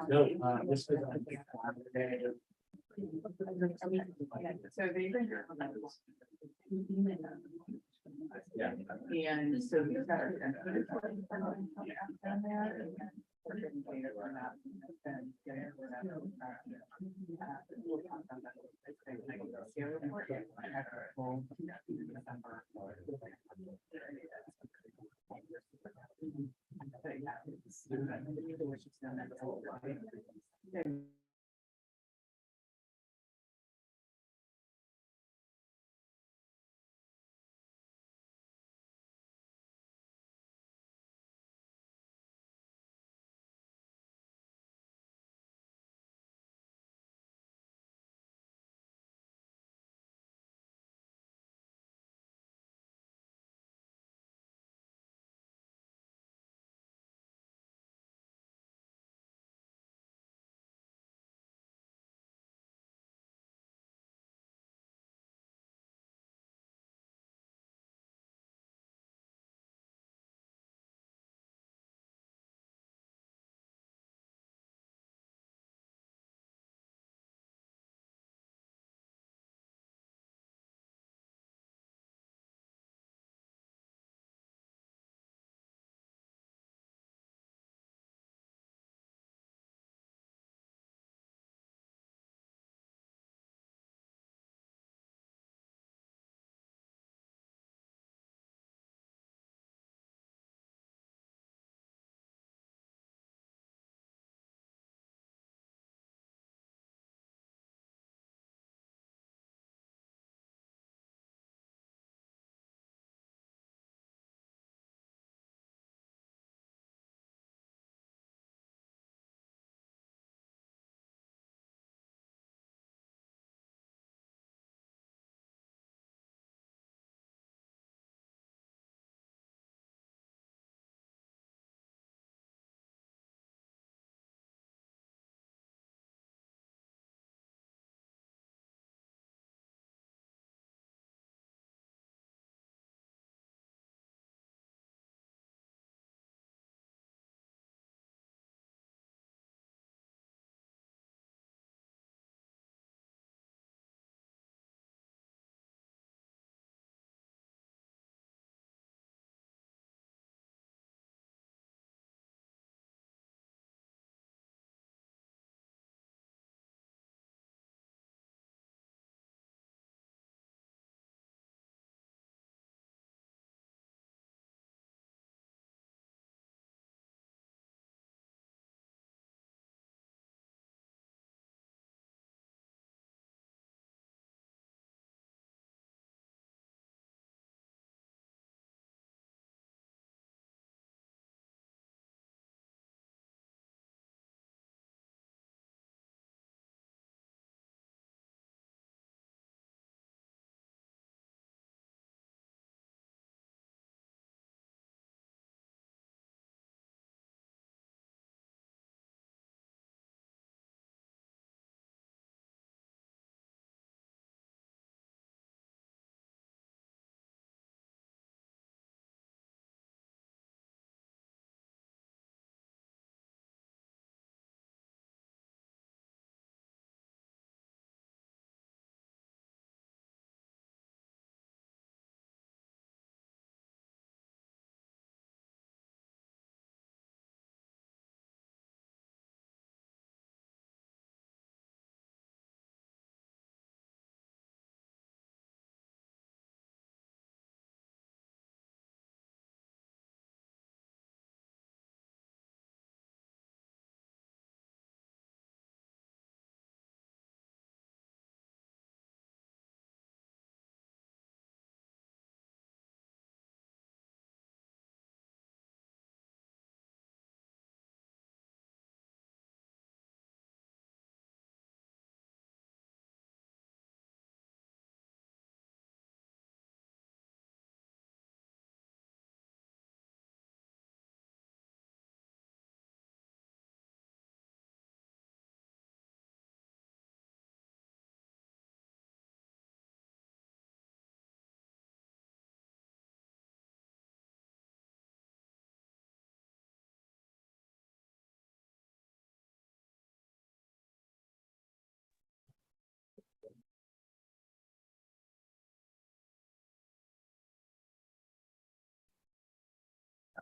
No, this was. So they. Yeah. And so we've got.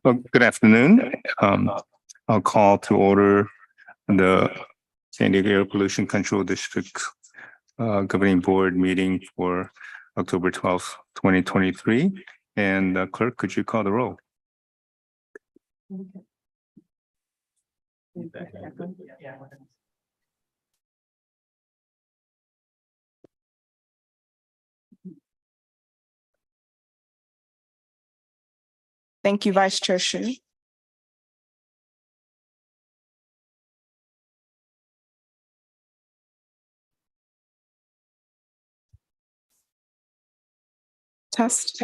Well, good afternoon. I'll call to order the San Diego Air Pollution Control District Governing Board meeting for October 12th, 2023. And clerk, could you call the roll? Thank you, Vice Chair Shu. Test.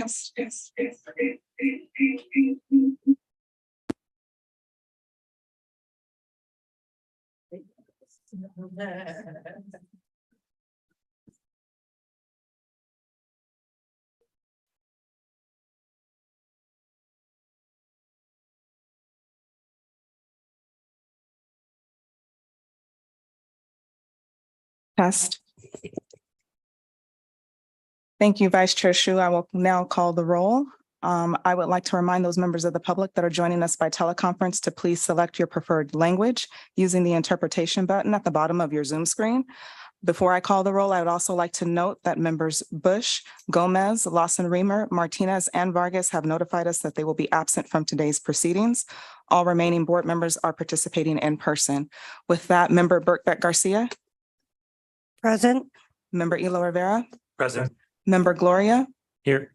Test. Thank you, Vice Chair Shu. I will now call the roll. I would like to remind those members of the public that are joining us by teleconference to please select your preferred language using the interpretation button at the bottom of your Zoom screen. Before I call the roll, I would also like to note that members Bush, Gomez, Lawson-Remer, Martinez, and Vargas have notified us that they will be absent from today's proceedings. All remaining board members are participating in person. With that, Member Birkbeck Garcia. Present. Member Elo Rivera. Present. Member Gloria. Here.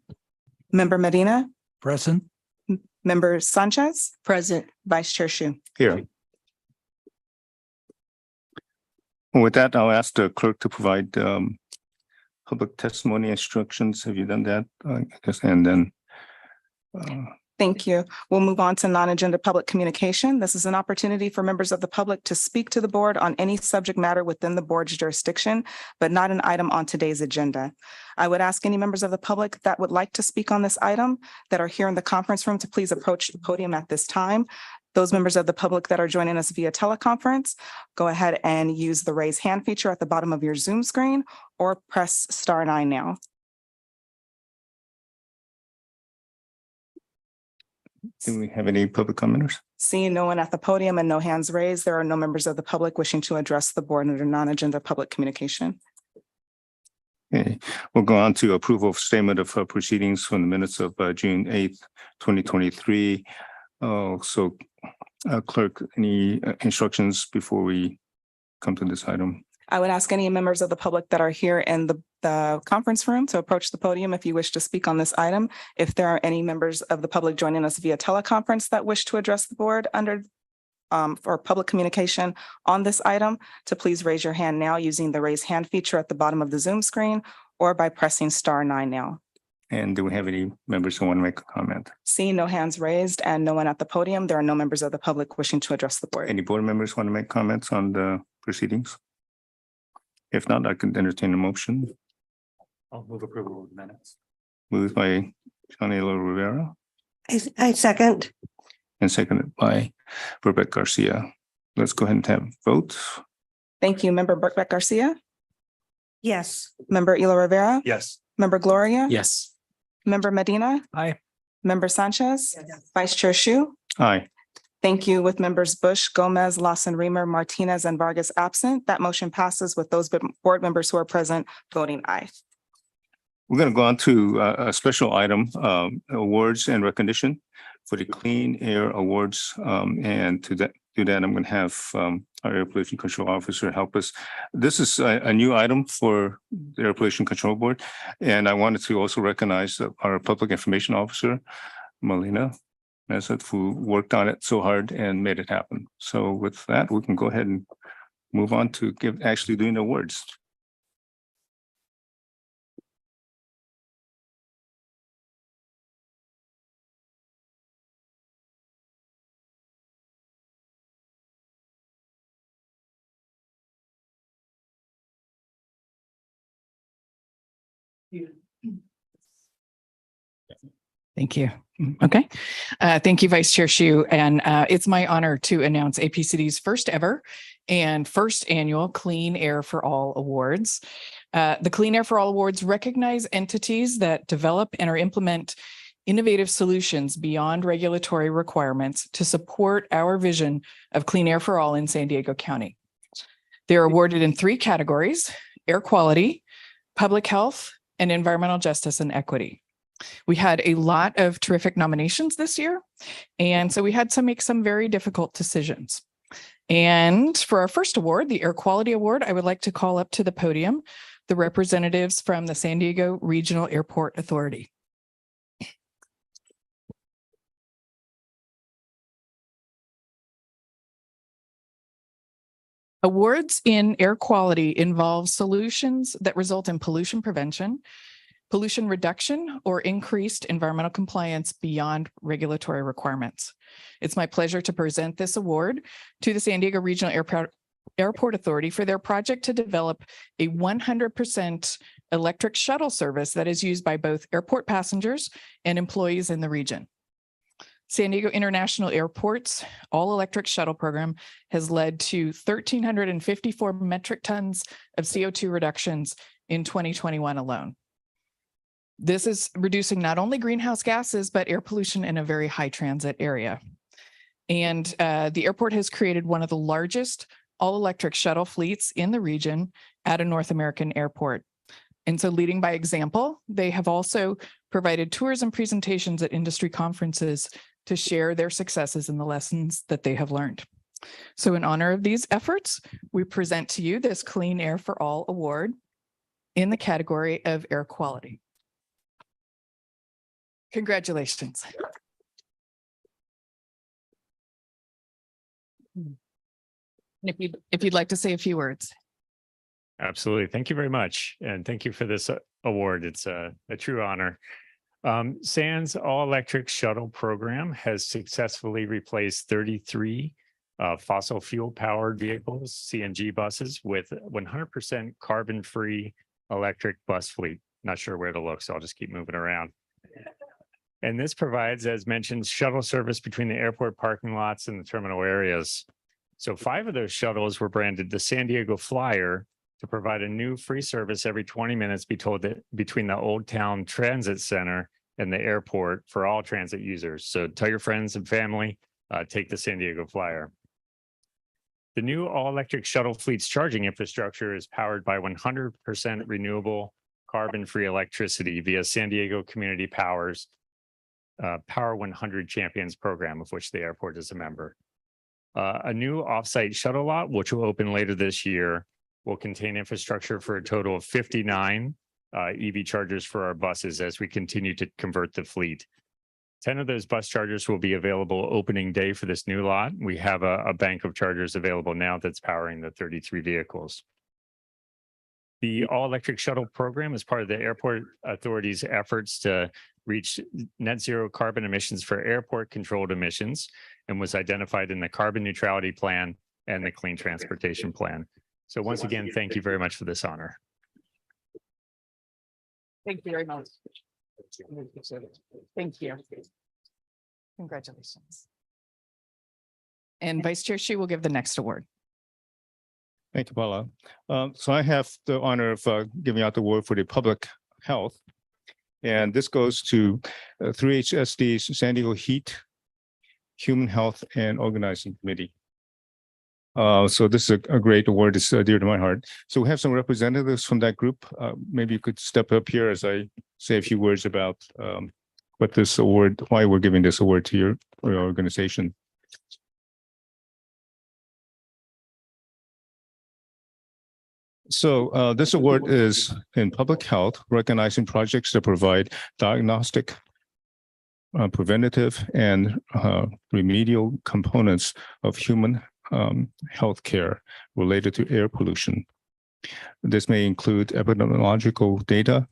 Member Medina. Present. Member Sanchez. Present. Vice Chair Shu. Here. With that, I'll ask the clerk to provide public testimony instructions. Have you done that? I guess, and then Thank you. We'll move on to non-agenda public communication. This is an opportunity for members of the public to speak to the board on any subject matter within the board's jurisdiction, but not an item on today's agenda. I would ask any members of the public that would like to speak on this item that are here in the conference room to please approach the podium at this time. Those members of the public that are joining us via teleconference, go ahead and use the raise hand feature at the bottom of your Zoom screen or press *9 now. do we have any public commenters? Seeing no one at the podium and no hands raised, there are no members of the public wishing to address the board under non-agenda public communication. Okay, we'll go on to approval of statement of proceedings from the minutes of June 8th, 2023. So clerk, any instructions before we come to this item? I would ask any members of the public that are here in the conference room to approach the podium if you wish to speak on this item. If there are any members of the public joining us via teleconference that wish to address the board under for public communication on this item, to please raise your hand now using the raise hand feature at the bottom of the Zoom screen or by pressing *9 now. And do we have any members who want to make a comment? Seeing no hands raised and no one at the podium, there are no members of the public wishing to address the board. Any board members want to make comments on the proceedings? If not, I can entertain a motion. I'll move approval of the minutes. Moved by Johnny-Lo Rivera I second. and seconded by Rebecca Garcia. Let's go ahead and have votes. Thank you, Member Birkbeck Garcia, Yes. Member Elo Rivera, Yes. Member Gloria, Yes. Member Medina, Aye. Member Sanchez, Vice Chair Shu. Aye. Thank you. With members Bush, Gomez, Lawson-Remer, Martinez, and Vargas absent, that motion passes with those board members who are present voting aye. We're going to go on to a special item, awards and recognition for the Clean Air Awards. And to do that, I'm going to have our Air Pollution Control Officer help us. This is a new item for the Air Pollution Control Board. And I wanted to also recognize our Public Information Officer, Melina Mesut, who worked on it so hard and made it happen. So with that, we can go ahead and move on to actually doing the awards. Thank you. Okay. Thank you, Vice Chair Shu. And it's my honor to announce APCD's first ever and first annual Clean Air for All Awards. The Clean Air for All Awards recognize entities that develop and or implement innovative solutions beyond regulatory requirements to support our vision of clean air for all in San Diego County. They're awarded in 3 categories: air quality, public health, and environmental justice and equity. We had a lot of terrific nominations this year, and so we had to make some very difficult decisions. And for our first award, the Air Quality Award, I would like to call up to the podium the representatives from the San Diego Regional Airport Authority. Awards in air quality involve solutions that result in pollution prevention, pollution reduction, or increased environmental compliance beyond regulatory requirements. It's my pleasure to present this award to the San Diego Regional Airport Authority for their project to develop a 100% electric shuttle service that is used by both airport passengers and employees in the region. San Diego International Airport's all-electric shuttle program has led to 1,354 metric tons of CO2 reductions in 2021 alone. This is reducing not only greenhouse gases, but air pollution in a very high transit area. And the airport has created one of the largest all-electric shuttle fleets in the region at a North American airport. And so, leading by example, they have also provided tours and presentations at industry conferences to share their successes and the lessons that they have learned. So in honor of these efforts, we present to you this Clean Air for All Award in the category of air quality. Congratulations. And if you'd like to say a few words. Absolutely. Thank you very much. And thank you for this award. It's a true honor. SAN's all-electric shuttle program has successfully replaced 33 fossil fuel-powered vehicles, CNG buses, with 100% carbon-free electric bus fleet. Not sure where to look, so I'll just keep moving around. And this provides, as mentioned, shuttle service between the airport parking lots and the terminal areas. So 5 of those shuttles were branded the San Diego Flyer to provide a new free service every 20 minutes between the Old Town Transit Center and the airport for all transit users. So tell your friends and family, take the San Diego Flyer. The new all-electric shuttle fleet's charging infrastructure is powered by 100% renewable carbon-free electricity via San Diego Community Power's Power 100 Champions program, of which the airport is a member. A new offsite shuttle lot, which will open later this year, will contain infrastructure for a total of 59 EV chargers for our buses as we continue to convert the fleet. 10 of those bus chargers will be available opening day for this new lot. We have a bank of chargers available now that's powering the 33 vehicles. The all-electric shuttle program is part of the Airport Authority's efforts to reach net zero carbon emissions for airport-controlled emissions and was identified in the Carbon Neutrality Plan and the Clean Transportation Plan. So once again, thank you very much for this honor. Thank you very much. Thank you. Congratulations. And Vice Chair Hsu will give the next award. Thank you, Paula. So I have the honor of giving out the award for the public health. And this goes to 3HSD's San Diego Heat, Human Health and Organizing Committee. So this is a great award. It's dear to my heart. So we have some representatives from that group. Maybe you could step up here as I say a few words about what this award, why we're giving this award to your organization. So this award is in public health, recognizing projects that provide diagnostic, preventative, and remedial components of human healthcare related to air pollution. This may include epidemiological data,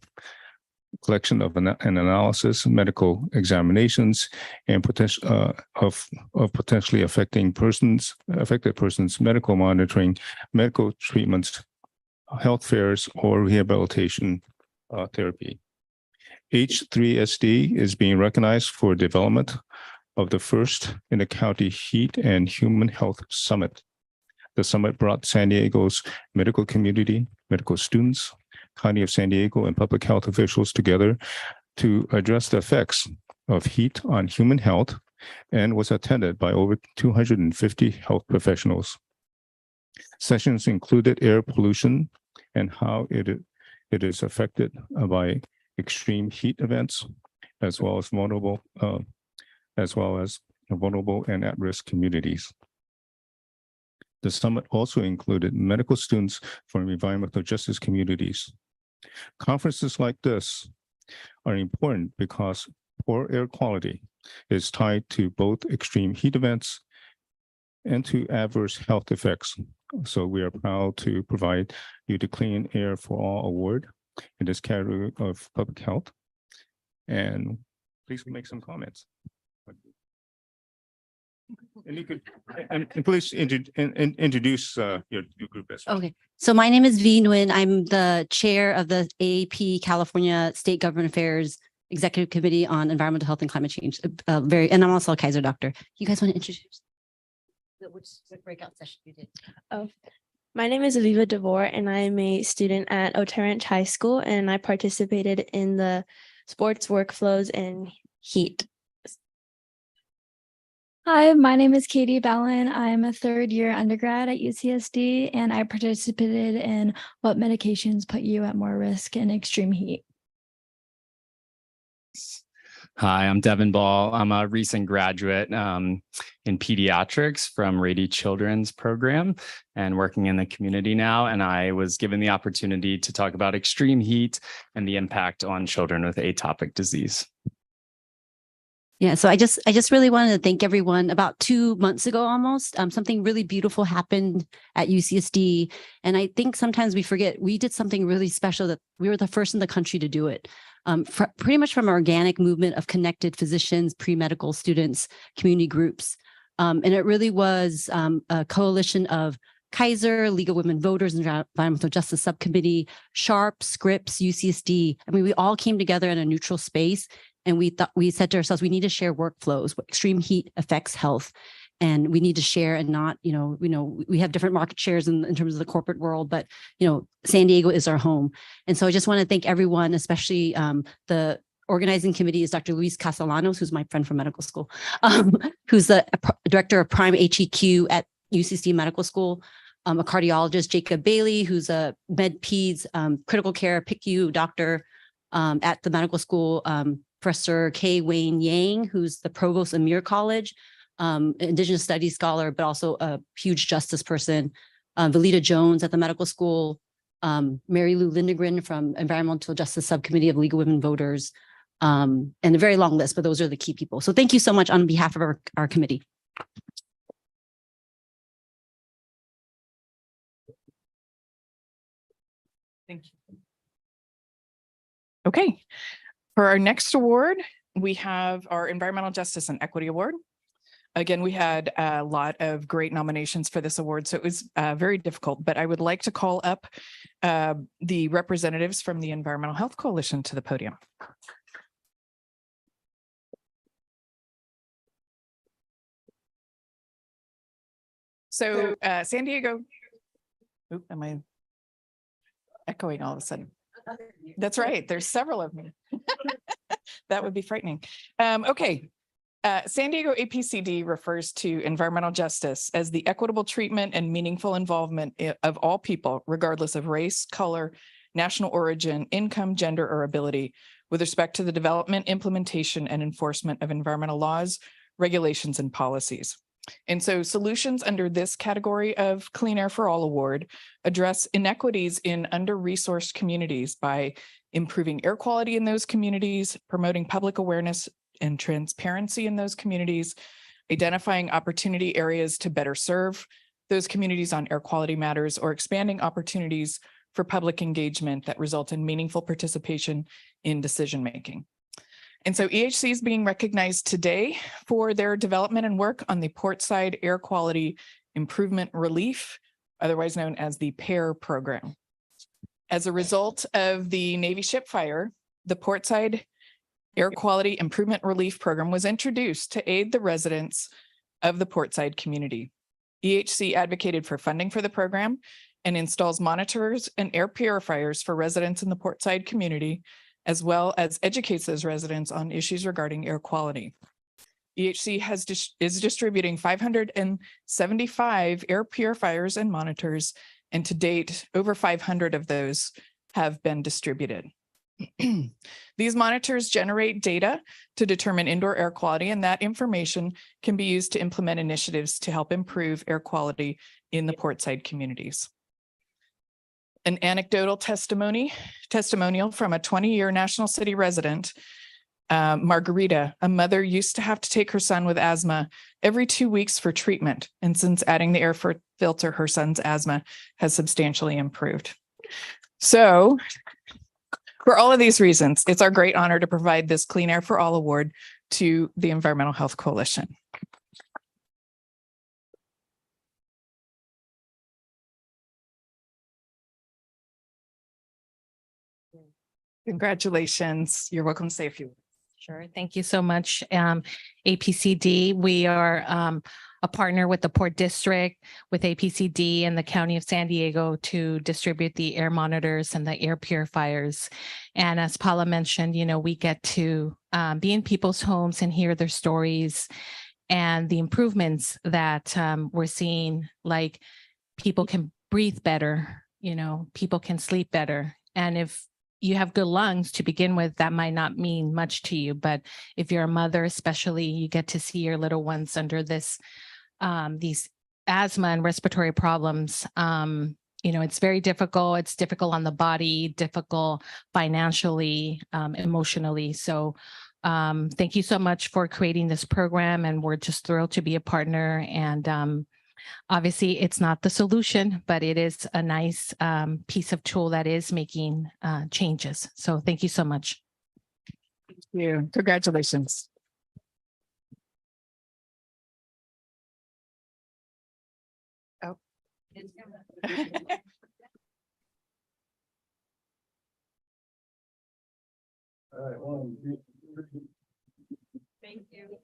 collection of an analysis, medical examinations, and potential of potentially affected persons, medical monitoring, medical treatments, health fairs, or rehabilitation therapy. H3SD is being recognized for development of the first in the County Heat and Human Health Summit. The summit brought San Diego's medical community, medical students, County of San Diego, and public health officials together to address the effects of heat on human health and was attended by over 250 health professionals. Sessions included air pollution and how it is affected by extreme heat events, as well as vulnerable and at-risk communities. The summit also included medical students from environmental justice communities. Conferences like this are important because poor air quality is tied to both extreme heat events and to adverse health effects. So we are proud to provide you the Clean Air for All award in this category of public health. And please make some comments. And you could, and please introduce your group as well. Okay, so my name is V Nguyen. I'm the chair of the AP California State Government Affairs Executive Committee on Environmental Health and Climate Change. And I'm also a Kaiser doctor. You guys want to introduce? Which breakout session you did? Oh, my name is Aviva DeVore, and I'm a student at Oterranch High School, and I participated in the sports workflows and heat. Hi, my name is Katie Ballin. I'm a third-year undergrad at UCSD, and I participated in what medications put you at more risk in extreme heat. Hi, I'm Devin Ball. I'm a recent graduate in pediatrics from Rady Children's program and working in the community now. And I was given the opportunity to talk about extreme heat and the impact on children with atopic disease. Yeah, so I just really wanted to thank everyone. About 2 months ago, almost, something really beautiful happened at UCSD. And I think sometimes we forget we did something really special, that we were the first in the country to do it. Pretty much from an organic movement of connected physicians, pre-medical students, community groups. And it really was a coalition of Kaiser, League of Women Voters, Environmental Justice Subcommittee, SHARP, Scripps, UCSD. I mean, we all came together in a neutral space. And we said to ourselves, we need to share workflows. Extreme heat affects health, and we need to share and not, we have different market shares in terms of the corporate world, but, San Diego is our home. And so I just want to thank everyone, especially the organizing committee is Dr. Luis Castellanos, who's my friend from medical school, who's the director of Prime HEQ at UCSD Medical School, a cardiologist, Jacob Bailey, who's a med peds critical care PICU doctor at the medical school, Professor K. Wayne Yang, who's the provost of Muir College, Indigenous Studies scholar, but also a huge justice person, Valita Jones at the medical school, Mary Lou Lindegren from Environmental Justice Subcommittee of League of Women Voters, and a very long list, but those are the key people. So thank you so much on behalf of our committee. Thank you. Okay. For our next award, we have our Environmental Justice and Equity Award. Again, we had a lot of great nominations for this award, so it was very difficult, but I would like to call up the representatives from the Environmental Health Coalition to the podium. So San Diego, oop, am I echoing all of a sudden? That's right. There's several of me. That would be frightening. Okay. San Diego APCD refers to environmental justice as the equitable treatment and meaningful involvement of all people, regardless of race, color, national origin, income, gender, or ability, with respect to the development, implementation, and enforcement of environmental laws, regulations, and policies. And so solutions under this category of Clean Air for All Award address inequities in under-resourced communities by improving air quality in those communities, promoting public awareness and transparency in those communities, identifying opportunity areas to better serve those communities on air quality matters, or expanding opportunities for public engagement that result in meaningful participation in decision-making. And so EHC is being recognized today for their development and work on the Portside Air Quality Improvement Relief, otherwise known as the PAIR program. As a result of the Navy ship fire, the Portside Air Quality Improvement Relief Program was introduced to aid the residents of the Portside community. EHC advocated for funding for the program and installs monitors and air purifiers for residents in the Portside community, as well as educates those residents on issues regarding air quality. EHC is distributing 575 air purifiers and monitors, and to date, over 500 of those have been distributed. These monitors generate data to determine indoor air quality, and that information can be used to implement initiatives to help improve air quality in the portside communities. An anecdotal testimonial from a 20-year National City resident, Margarita, a mother used to have to take her son with asthma every 2 weeks for treatment. And since adding the air filter, her son's asthma has substantially improved. So for all of these reasons, it's our great honor to provide this Clean Air for All award to the Environmental Health Coalition. Congratulations. You're welcome to say a few words. Sure. Thank you so much. APCD, we are a partner with the Port District, with APCD and the County of San Diego to distribute the air monitors and the air purifiers. And as Paula mentioned, you know, we get to be in people's homes and hear their stories and the improvements that we're seeing, like people can breathe better, you know, people can sleep better. And if you have good lungs to begin with, that might not mean much to you. But if you're a mother, especially, you get to see your little ones under this, these asthma and respiratory problems. You know, it's very difficult. It's difficult on the body, difficult financially, emotionally. So thank you so much for creating this program. And we're just thrilled to be a partner. And obviously, it's not the solution, but it is a nice piece of tool that is making changes. So thank you so much. Thank you. Congratulations. Oh. Thank you.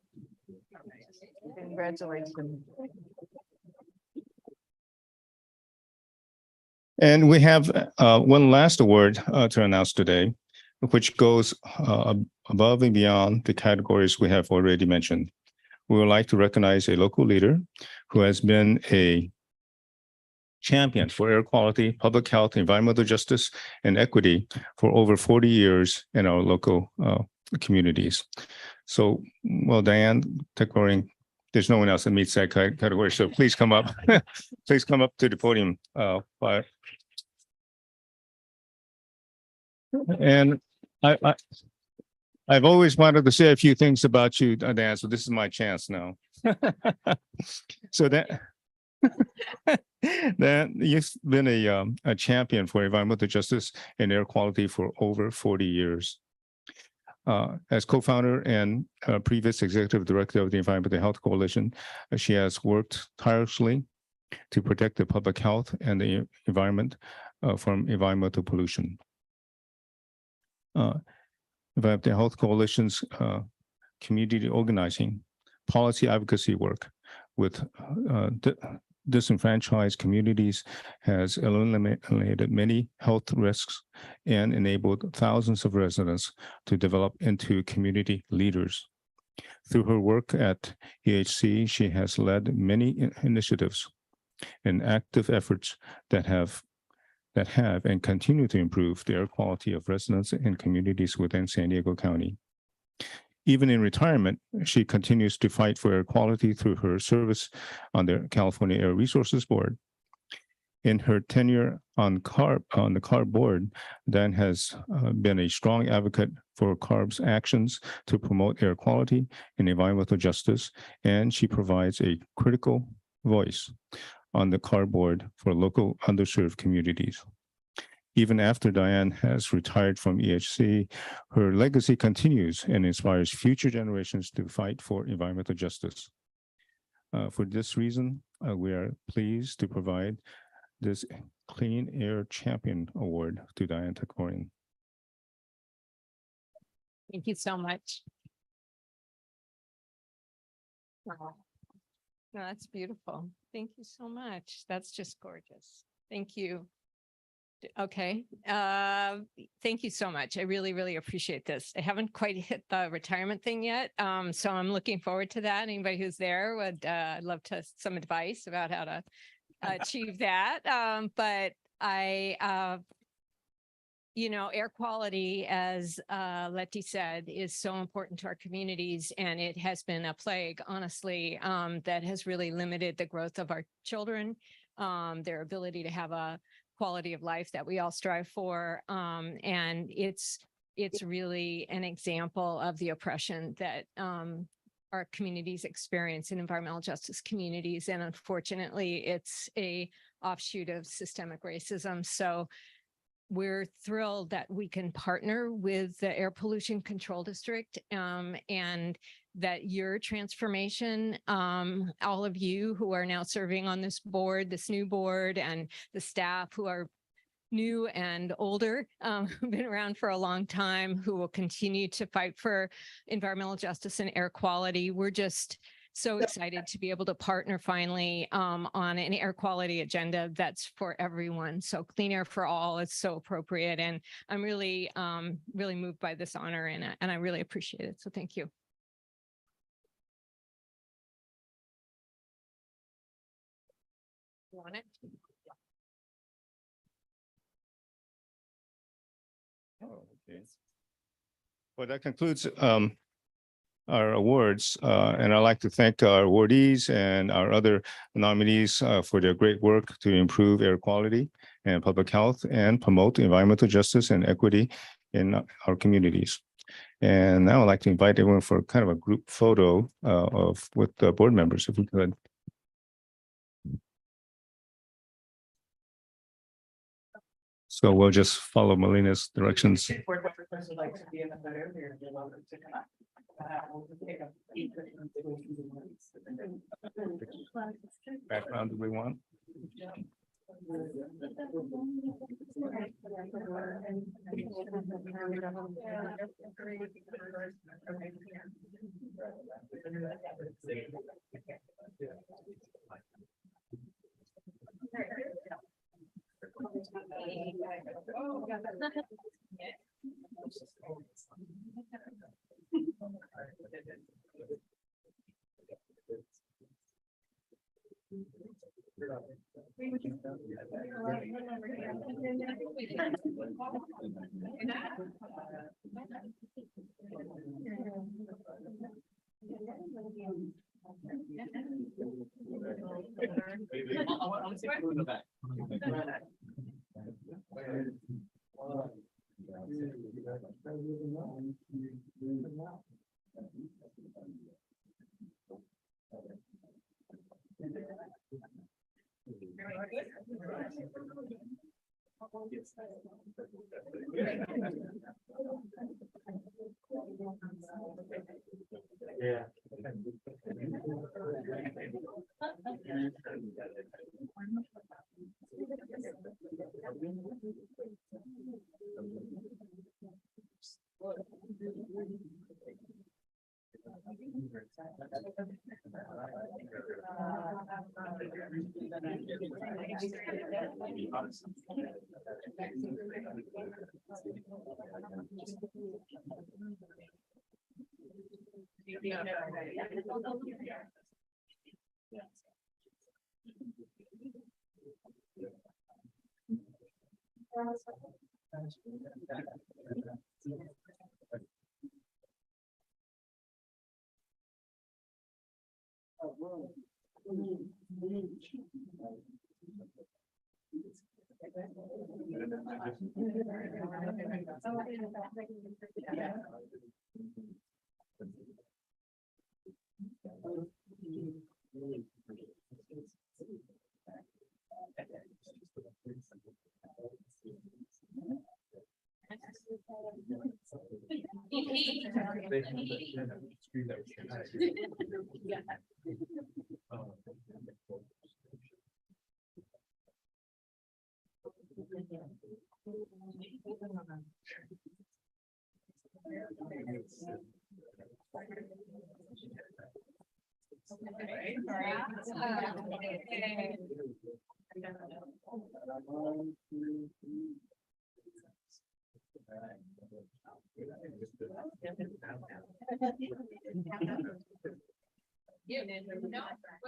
Congratulations. And we have one last award to announce today, which goes above and beyond the categories we have already mentioned. We would like to recognize a local leader who has been a champion for air quality, public health, environmental justice, and equity for over 40 years in our local communities. So, well, Diane Tekorian, there's no one else that meets that category, so please come up. Please come up to the podium. And I've always wanted to say a few things about you, Dan, so this is my chance now. So that you've been a champion for environmental justice and air quality for over 40 years. As co-founder and previous executive director of the Environmental Health Coalition, she has worked tirelessly to protect the public health and the environment from environmental pollution. Environmental Health Coalition's community organizing, policy advocacy work with disenfranchised communities has eliminated many health risks and enabled thousands of residents to develop into community leaders. Through her work at EHC, she has led many initiatives and active efforts that have and continue to improve the air quality of residents and communities within San Diego County. Even in retirement, she continues to fight for air quality through her service on the California Air Resources Board. In her tenure on the CARB board, Dan has been a strong advocate for CARB's actions to promote air quality and environmental justice, and she provides a critical voice on the CARB board for local underserved communities. Even after Diane has retired from EHC, her legacy continues and inspires future generations to fight for environmental justice. For this reason, we are pleased to provide this Clean Air Champion Award to Diane Tekorian. Thank you so much. Wow. No, that's beautiful. Thank you so much. That's just gorgeous. Thank you. Okay, thank you so much. I really, really appreciate this. I haven't quite hit the retirement thing yet. So I'm looking forward to that. Anybody who's there would, I'd love to some advice about how to achieve that. But air quality, as Letty said, is so important to our communities, and it has been a plague, honestly, that has really limited the growth of our children, their ability to have a quality of life that we all strive for. And it's really an example of the oppression that our communities experience in environmental justice communities. And unfortunately, it's a offshoot of systemic racism. So we're thrilled that we can partner with the Air Pollution Control District, and that your transformation, all of you who are now serving on this board, this new board, and the staff who are new and older, who've been around for a long time, who will continue to fight for environmental justice and air quality. We're just so excited to be able to partner finally on an air quality agenda that's for everyone. So clean air for all is so appropriate. And I'm really, really moved by this honor, and I really appreciate it. So thank you. Want it? Oh, okay. Well, that concludes our awards, and I'd like to thank our awardees and our other nominees for their great work to improve air quality and public health and promote environmental justice and equity in our communities. And now I'd like to invite everyone for kind of a group photo with the board members, if we could. So we'll just follow Melina's directions. Board members would like to be in the photo, you're welcome to come up. We'll take up each of the Background do we want? Yeah.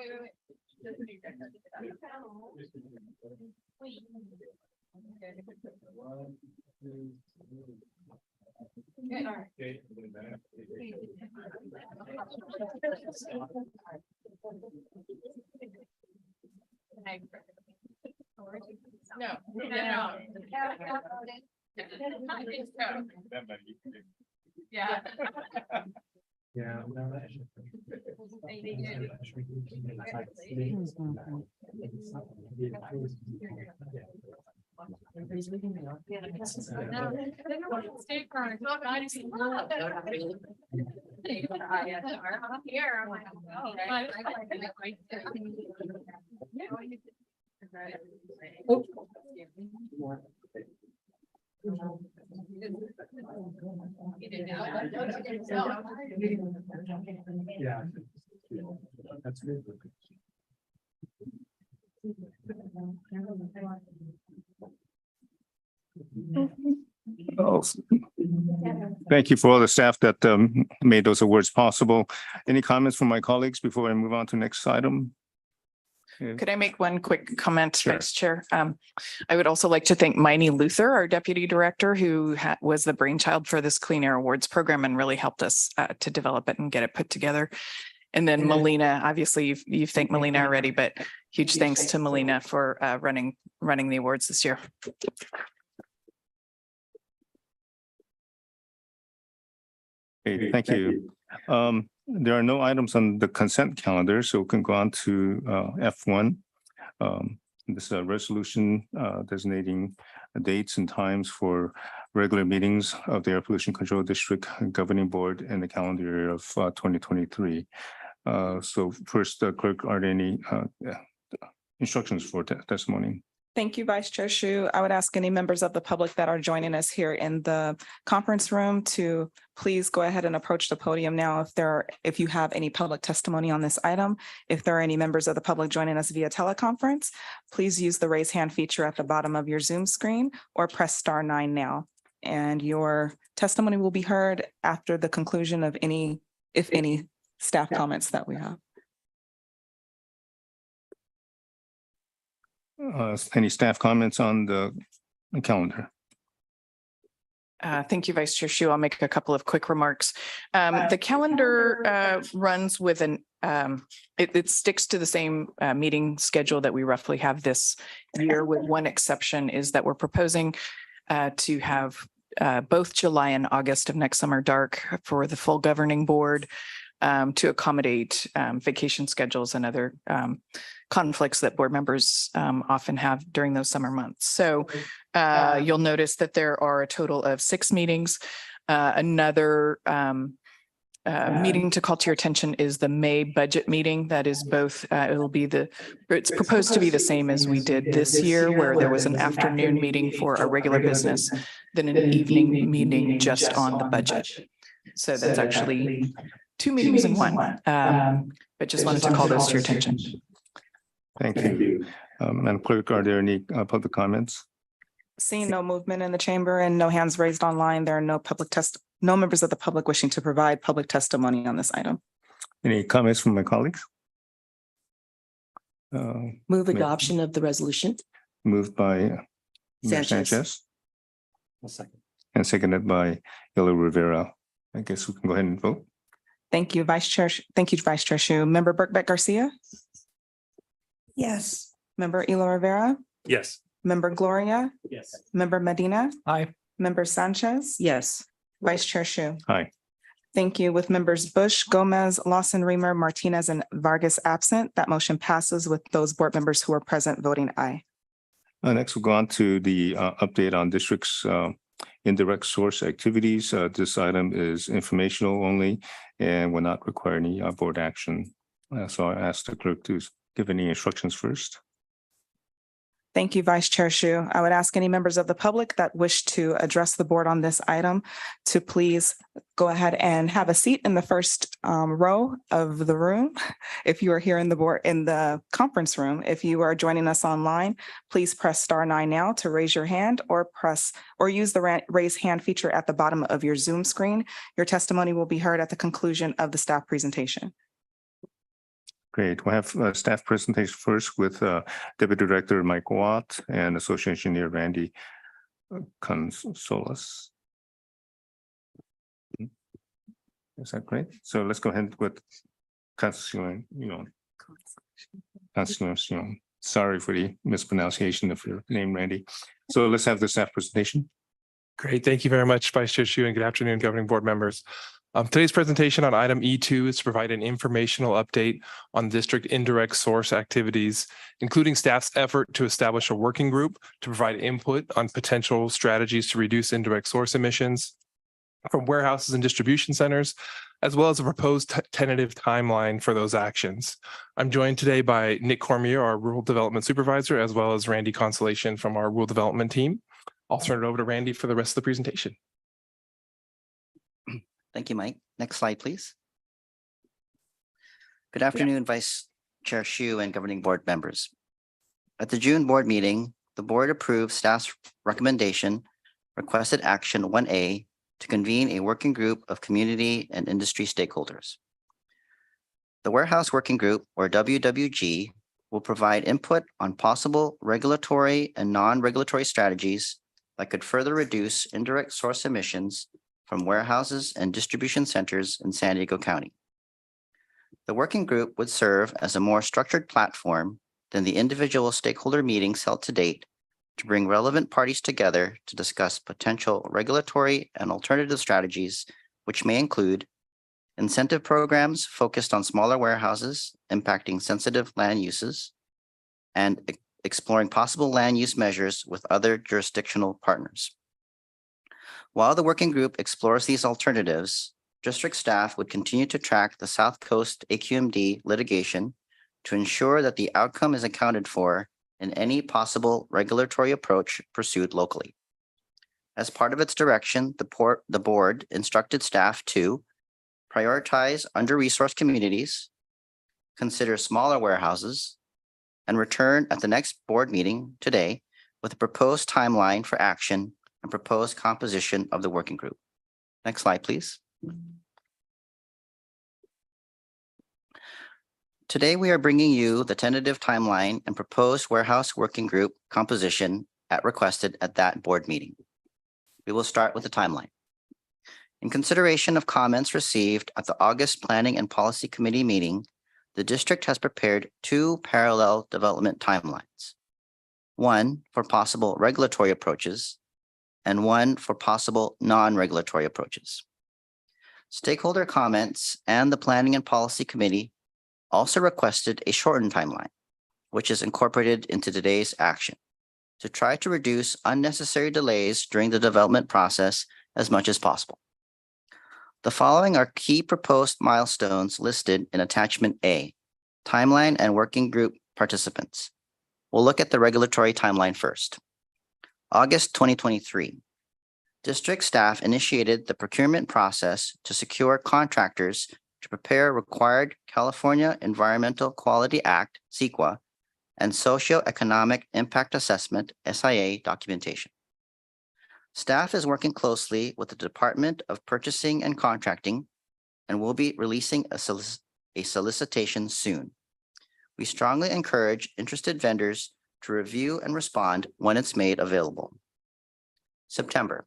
Yeah. Yeah. Yeah. That's good. Oh, thank you for all the staff that made those awards possible. Any comments from my colleagues before I move on to next item? Could I make one quick comment, Sure. Vice Chair? I would also like to thank Miney Luther, our Deputy Director, who was the brainchild for this Clean Air Awards program and really helped us to develop it and get it put together. And then Melina, obviously you've thanked Melina already, but huge thanks to Melina for running the awards this year. Okay, thank you. There are no items on the consent calendar, so we can go on to F1. This is a resolution designating dates and times for regular meetings of the Air Pollution Control District Governing Board in the calendar year of 2023. So first, Clerk, are there any instructions for testimony? Thank you, Vice Chair Shu. I would ask any members of the public that are joining us here in the conference room to please go ahead and approach the podium now if you have any public testimony on this item. If there are any members of the public joining us via teleconference, please use the raise hand feature at the bottom of your Zoom screen or press *9 now. And your testimony will be heard after the conclusion of any, if any, staff comments that we have. Any staff comments on the calendar? Thank you, Vice Chair Shu. I'll make a couple of quick remarks. The calendar runs with it sticks to the same meeting schedule that we roughly have this year, with one exception is that we're proposing to have both July and August of next summer dark for the full governing board to accommodate vacation schedules and other conflicts that board members often have during those summer months. So you'll notice that there are a total of 6 meetings. Another meeting to call to your attention is the May budget meeting. That is both, it's proposed to be the same as we did this year, where there was an afternoon meeting for our regular business, then an evening meeting just on the budget. So that's actually 2 meetings in one, but just wanted to call those to your attention. Thank you. Madam Clerk, are there any public comments? Seeing no movement in the chamber and no hands raised online, there are no members of the public wishing to provide public testimony on this item. Any comments from my colleagues? Move adoption of the resolution. Moved by Mayor Sanchez and seconded by Yolo Rivera. I guess we can go ahead and vote. Thank you, Vice Chair. Thank you, Vice Chair Shu. Member Birkbeck Garcia, Yes. Member Elo Rivera, Yes. Member Gloria, Yes. Member Medina, Aye. Member Sanchez, Yes. Vice Chair Shu. Aye. Thank you. With members Bush, Gomez, Lawson, Reamer, Martinez, and Vargas absent, that motion passes with those board members who are present voting aye. Next, we'll go on to the update on district's indirect source activities. This item is informational only and will not require any board action. So I ask the clerk to give any instructions first. Thank you, Vice Chair Shu. I would ask any members of the public that wish to address the board on this item to please go ahead and have a seat in the first row of the room. If you are here in the conference room, if you are joining us online, please press *9 now to raise your hand or use the raise hand feature at the bottom of your Zoom screen. Your testimony will be heard at the conclusion of the staff presentation. Great. We'll have a staff presentation first with Deputy Director Mike Watt and Associate Engineer Randy Consolas. Is that great? So let's go ahead with Consuelo. Sorry for the mispronunciation of your name, Randy. So let's have the staff presentation. Great. Thank you very much, Vice Chair Shu, and good afternoon, governing board members. Today's presentation on item E2 is to provide an informational update on district indirect source activities, including staff's effort to establish a working group to provide input on potential strategies to reduce indirect source emissions from warehouses and distribution centers, as well as a proposed tentative timeline for those actions. I'm joined today by Nick Cormier, our Rural Development Supervisor, as well as Randy Consolation from our Rural Development team. I'll turn it over to Randy for the rest of the presentation. Thank you, Mike. Next slide, please. Good afternoon, Vice Chair Shu and governing board members. At the June board meeting, the board approved staff's recommendation, requested action 1A, to convene a working group of community and industry stakeholders. The Warehouse Working Group, or WWG, will provide input on possible regulatory and non-regulatory strategies that could further reduce indirect source emissions from warehouses and distribution centers in San Diego County. The working group would serve as a more structured platform than the individual stakeholder meetings held to date to bring relevant parties together to discuss potential regulatory and alternative strategies, which may include incentive programs focused on smaller warehouses impacting sensitive land uses, and exploring possible land use measures with other jurisdictional partners. While the working group explores these alternatives, district staff would continue to track the South Coast AQMD litigation to ensure that the outcome is accounted for in any possible regulatory approach pursued locally. As part of its direction, the board instructed staff to prioritize under-resourced communities, consider smaller warehouses, and return at the next board meeting today with a proposed timeline for action and proposed composition of the working group. Next slide, please. Today, we are bringing you the tentative timeline and proposed warehouse working group composition requested at that board meeting. We will start with the timeline. In consideration of comments received at the August Planning and Policy Committee meeting, the district has prepared two parallel development timelines. One for possible regulatory approaches and one for possible non-regulatory approaches. Stakeholder comments and the Planning and Policy Committee also requested a shortened timeline, which is incorporated into today's action to try to reduce unnecessary delays during the development process as much as possible. The following are key proposed milestones listed in Attachment A, Timeline and Working Group Participants. We'll look at the regulatory timeline first. August 2023, district staff initiated the procurement process to secure contractors to prepare required California Environmental Quality Act, CEQA, and Socioeconomic Impact Assessment, SIA documentation. Staff is working closely with the Department of Purchasing and Contracting and will be releasing a solicitation soon. We strongly encourage interested vendors to review and respond when it's made available. September.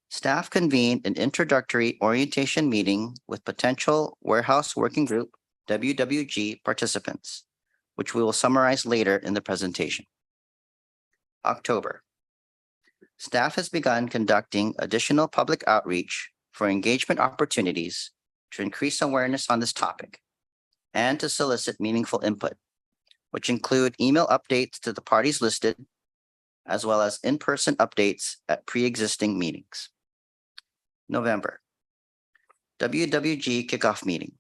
Staff convened an introductory orientation meeting with potential Warehouse Working Group, WWG participants, which we will summarize later in the presentation. October. Staff has begun conducting additional public outreach for engagement opportunities to increase awareness on this topic and to solicit meaningful input, which include email updates to the parties listed, as well as in-person updates at pre-existing meetings. November, WWG kickoff meeting,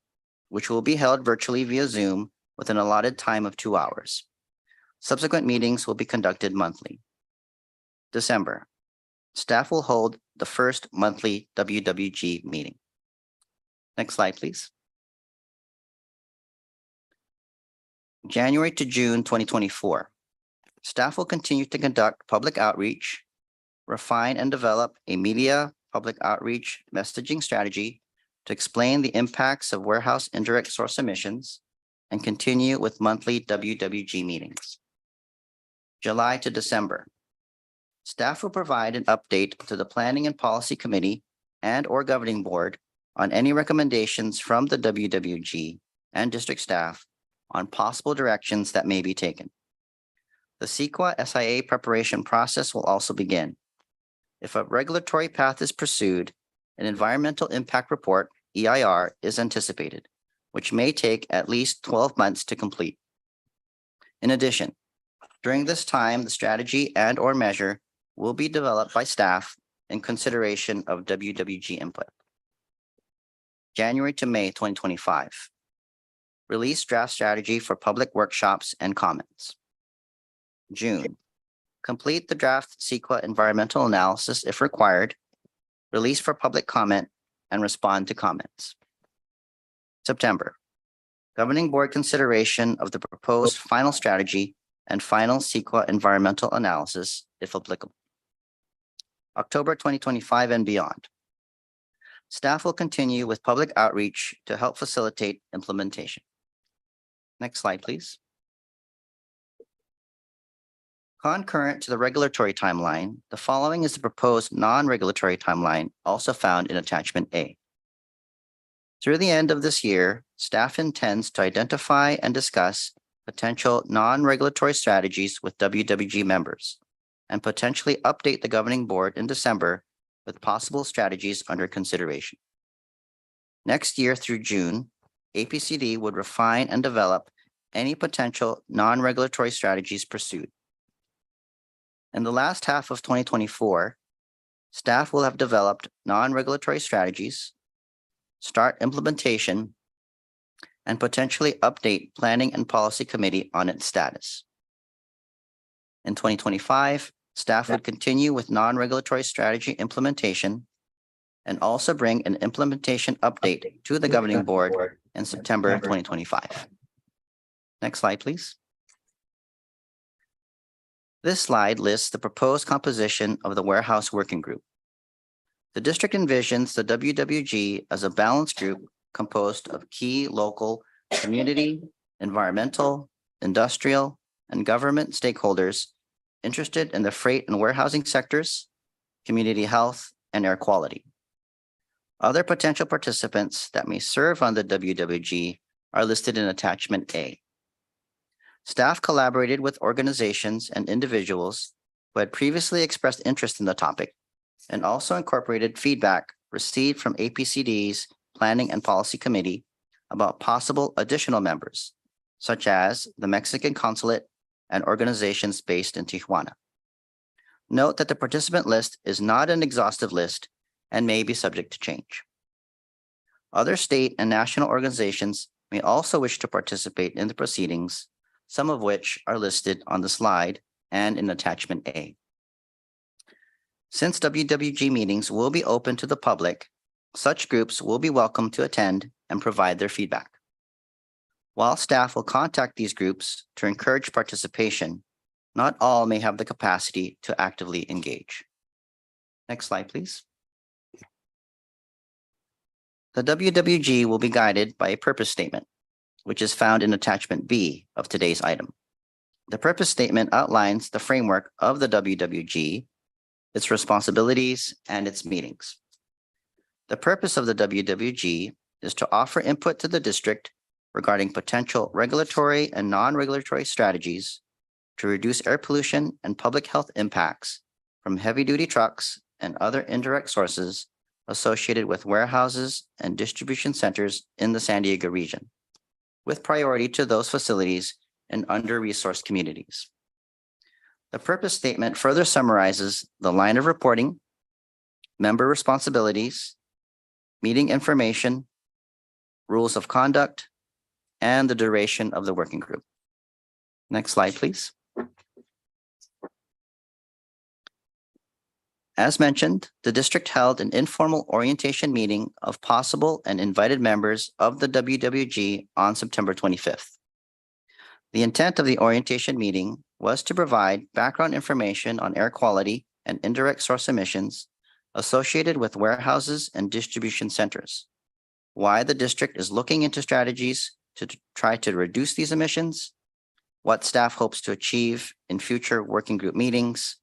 which will be held virtually via Zoom with an allotted time of 2 hours. Subsequent meetings will be conducted monthly. December, staff will hold the first monthly WWG meeting. Next slide, please. January to June 2024. Staff will continue to conduct public outreach, refine and develop a media public outreach messaging strategy to explain the impacts of warehouse indirect source emissions and continue with monthly WWG meetings. July to December. Staff will provide an update to the Planning and Policy Committee and/or Governing Board on any recommendations from the WWG and district staff on possible directions that may be taken. The CEQA SIA preparation process will also begin. If a regulatory path is pursued, an environmental impact report, EIR, is anticipated, which may take at least 12 months to complete. In addition, during this time, the strategy and/or measure will be developed by staff in consideration of WWG input. January to May 2025. Release draft strategy for public workshops and comments. June. Complete the draft CEQA environmental analysis if required, release for public comment, and respond to comments. September. Governing Board consideration of the proposed final strategy and final CEQA environmental analysis, if applicable. October 2025 and beyond. Staff will continue with public outreach to help facilitate implementation. Next slide, please. Concurrent to the regulatory timeline, the following is the proposed non-regulatory timeline, also found in Attachment A. Through the end of this year, staff intends to identify and discuss potential non-regulatory strategies with WWG members and potentially update the Governing Board in December with possible strategies under consideration. Next year through June, APCD would refine and develop any potential non-regulatory strategies pursued. In the last half of 2024, staff will have developed non-regulatory strategies, start implementation, and potentially update Planning and Policy Committee on its status. In 2025, staff would continue with non-regulatory strategy implementation and also bring an implementation update to the Governing Board in September 2025. Next slide, please. This slide lists the proposed composition of the Warehouse Working Group. The district envisions the WWG as a balanced group composed of key local, community, environmental, industrial, and government stakeholders interested in the freight and warehousing sectors, community health, and air quality. Other potential participants that may serve on the WWG are listed in Attachment A. Staff collaborated with organizations and individuals who had previously expressed interest in the topic and also incorporated feedback received from APCD's Planning and Policy Committee about possible additional members, such as the Mexican Consulate and organizations based in Tijuana. Note that the participant list is not an exhaustive list and may be subject to change. Other state and national organizations may also wish to participate in the proceedings, some of which are listed on the slide and in Attachment A. Since WWG meetings will be open to the public, such groups will be welcome to attend and provide their feedback. While staff will contact these groups to encourage participation, not all may have the capacity to actively engage. Next slide, please. The WWG will be guided by a purpose statement, which is found in Attachment B of today's item. The purpose statement outlines the framework of the WWG, its responsibilities, and its meetings. The purpose of the WWG is to offer input to the district regarding potential regulatory and non-regulatory strategies to reduce air pollution and public health impacts from heavy-duty trucks and other indirect sources associated with warehouses and distribution centers in the San Diego region, with priority to those facilities in under-resourced communities. The purpose statement further summarizes the line of reporting, member responsibilities, meeting information, rules of conduct, and the duration of the working group. Next slide, please. As mentioned, the district held an informal orientation meeting of possible and invited members of the WWG on September 25th. The intent of the orientation meeting was to provide background information on air quality and indirect source emissions associated with warehouses and distribution centers, why the district is looking into strategies to try to reduce these emissions, what staff hopes to achieve in future working group meetings,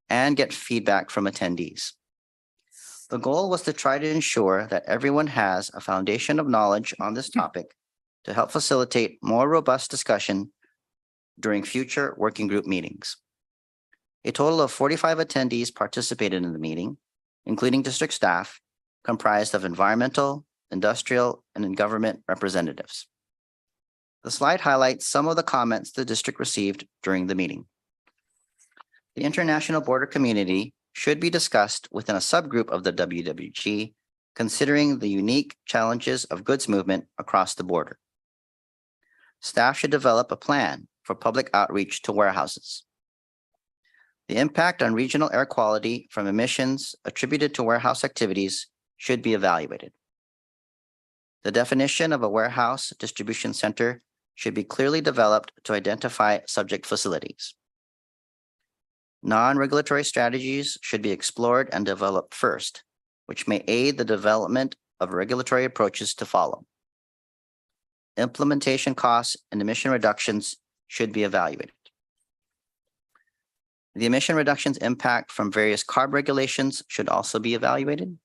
and get feedback from attendees. The goal was to try to ensure that everyone has a foundation of knowledge on this topic to help facilitate more robust discussion during future working group meetings. A total of 45 attendees participated in the meeting, including district staff, comprised of environmental, industrial, and government representatives. The slide highlights some of the comments the district received during the meeting. The international border community should be discussed within a subgroup of the WWG, considering the unique challenges of goods movement across the border. Staff should develop a plan for public outreach to warehouses. The impact on regional air quality from emissions attributed to warehouse activities should be evaluated. The definition of a warehouse distribution center should be clearly developed to identify subject facilities. Non-regulatory strategies should be explored and developed first, which may aid the development of regulatory approaches to follow. Implementation costs and emission reductions should be evaluated. The emission reductions impact from various CARB regulations should also be evaluated.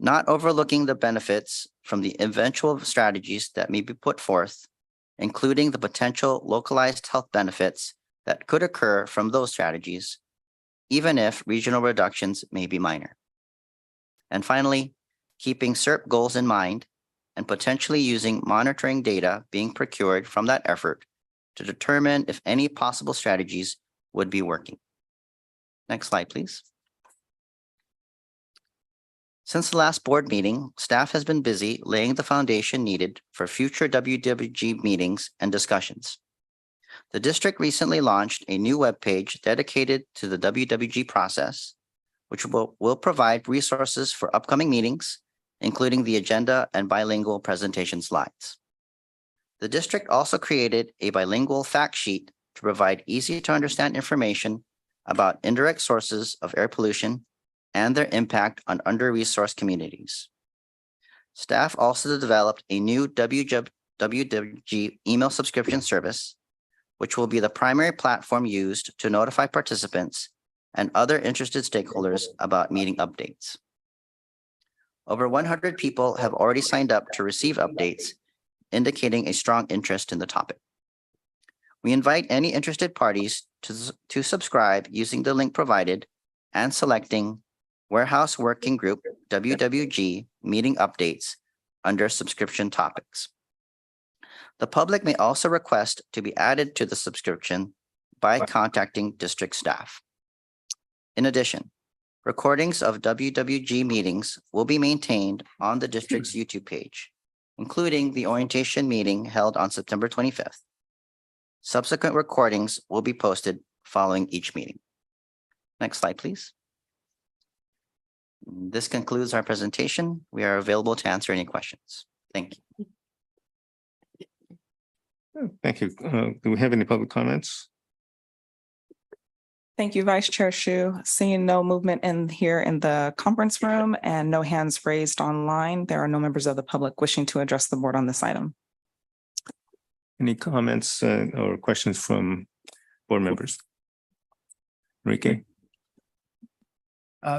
Not overlooking the benefits from the eventual strategies that may be put forth, including the potential localized health benefits that could occur from those strategies, even if regional reductions may be minor. And finally, keeping SERP goals in mind and potentially using monitoring data being procured from that effort to determine if any possible strategies would be working. Next slide, please. Since the last board meeting, staff has been busy laying the foundation needed for future WWG meetings and discussions. The district recently launched a new webpage dedicated to the WWG process, which will provide resources for upcoming meetings, including the agenda and bilingual presentation slides. The district also created a bilingual fact sheet to provide easy to understand information about indirect sources of air pollution and their impact on under-resourced communities. Staff also developed a new WWG email subscription service, which will be the primary platform used to notify participants and other interested stakeholders about meeting updates. Over 100 people have already signed up to receive updates, indicating a strong interest in the topic. We invite any interested parties to subscribe using the link provided and selecting Warehouse Working Group WWG Meeting Updates under subscription topics. The public may also request to be added to the subscription by contacting district staff. In addition, recordings of WWG meetings will be maintained on the district's YouTube page, including the orientation meeting held on September 25th. Subsequent recordings will be posted following each meeting. Next slide, please. This concludes our presentation. We are available to answer any questions. Thank you. Thank you. Do we have any public comments? Thank you, Vice Chair Shu. Seeing no movement in here in the conference room and no hands raised online, there are no members of the public wishing to address the board on this item. Any comments or questions from board members? Enrique?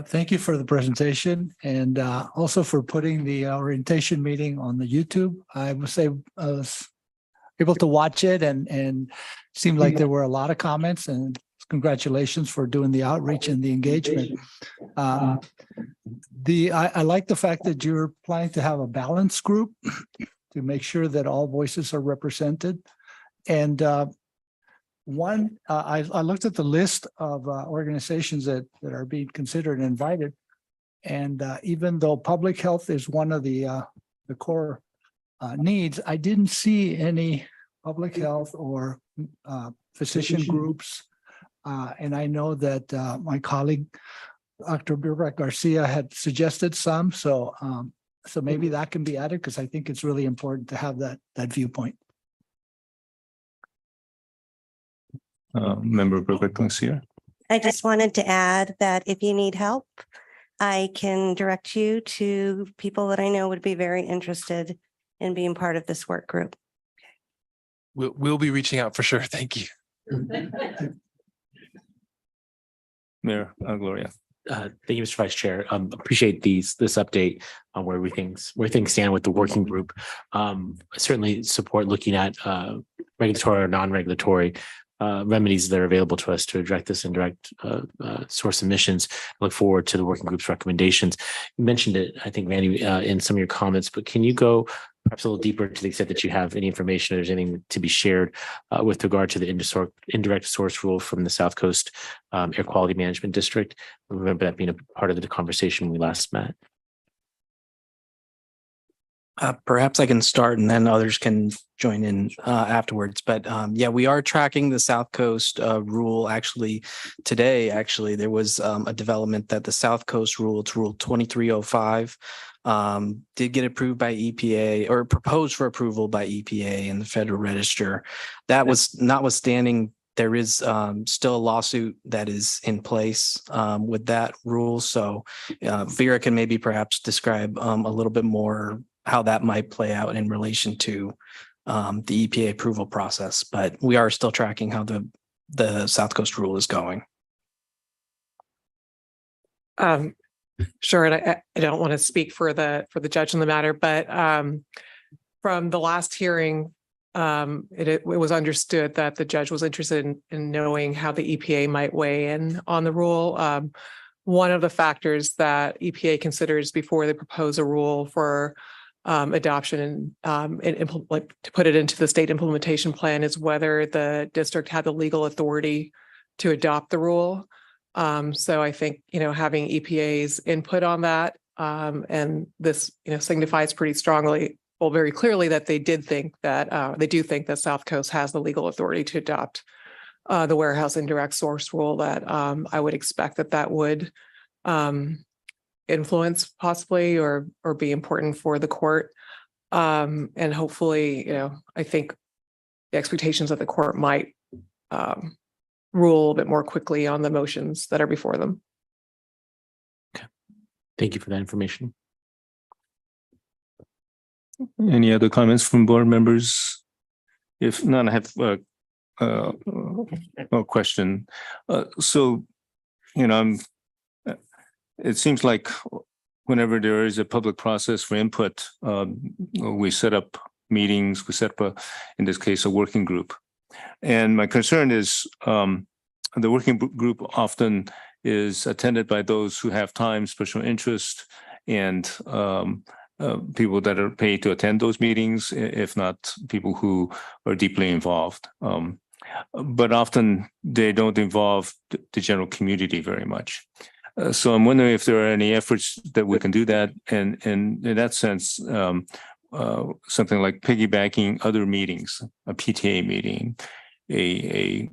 Thank you for the presentation and also for putting the orientation meeting on the YouTube. I would say I was able to watch it and seemed like there were a lot of comments, and congratulations for doing the outreach and the engagement. I like the fact that you're planning to have a balance group to make sure that all voices are represented. And I looked at the list of organizations that are being considered and invited. And even though public health is one of the core needs, I didn't see any public health or physician groups. And I know that my colleague, Dr. Birrak Garcia, had suggested some. So maybe that can be added because I think it's really important to have that viewpoint. Member Birrak Garcia. I just wanted to add that if you need help, I can direct you to people that I know would be very interested and being part of this work group. We'll be reaching out for sure. Thank you. Mayor Gloria. Thank you, Mr. Vice Chair. Appreciate this update on where things stand with the working group. Certainly support looking at regulatory or non-regulatory remedies that are available to us to address this indirect source emissions. I look forward to the working group's recommendations. You mentioned it, I think, Manny, in some of your comments, but can you go perhaps a little deeper to the extent that you have any information or there's anything to be shared with regard to the indirect source rule from the South Coast Air Quality Management District? I remember that being a part of the conversation we last met. Perhaps I can start and then others can join in afterwards. But yeah, we are tracking the South Coast rule. Actually, today, there was a development that the South Coast rule, it's Rule 2305, did get approved by EPA or proposed for approval by EPA in the Federal Register. That was notwithstanding, there is still a lawsuit that is in place with that rule. So Vera can maybe perhaps describe a little bit more how that might play out in relation to the EPA approval process, but we are still tracking how the South Coast rule is going. Sure, and I don't want to speak for the judge in the matter, but from the last hearing, it was understood that the judge was interested in knowing how the EPA might weigh in on the rule. One of the factors that EPA considers before they propose a rule for adoption and to put it into the state implementation plan is whether the district had the legal authority to adopt the rule. So I think, having EPA's input on that and this, signifies pretty strongly, well, very clearly that they do think that South Coast has the legal authority to adopt the warehouse indirect source rule. That I would expect that would influence possibly or be important for the court. And hopefully, I think the expectations of the court might rule a bit more quickly on the motions that are before them. Okay. Thank you for that information. Any other comments from board members? If none, I have a question. It seems like whenever there is a public process for input, we set up meetings, we set up in this case, a working group. And my concern is the working group often is attended by those who have time, special interest, and people that are paid to attend those meetings, if not people who are deeply involved. But often they don't involve the general community very much. So I'm wondering if there are any efforts that we can do that, and in that sense, something like piggybacking other meetings, a PTA meeting, a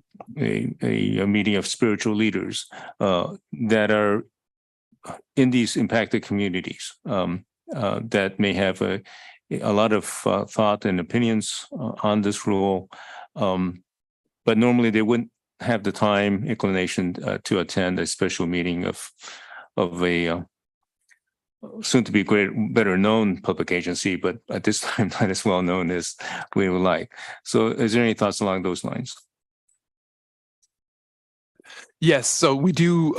meeting of spiritual leaders that are in these impacted communities that may have a lot of thought and opinions on this rule, but normally they wouldn't have the time, inclination to attend a special meeting of a soon to be better known public agency, but at this time not as well known as we would like. So is there any thoughts along those lines? Yes, so we do,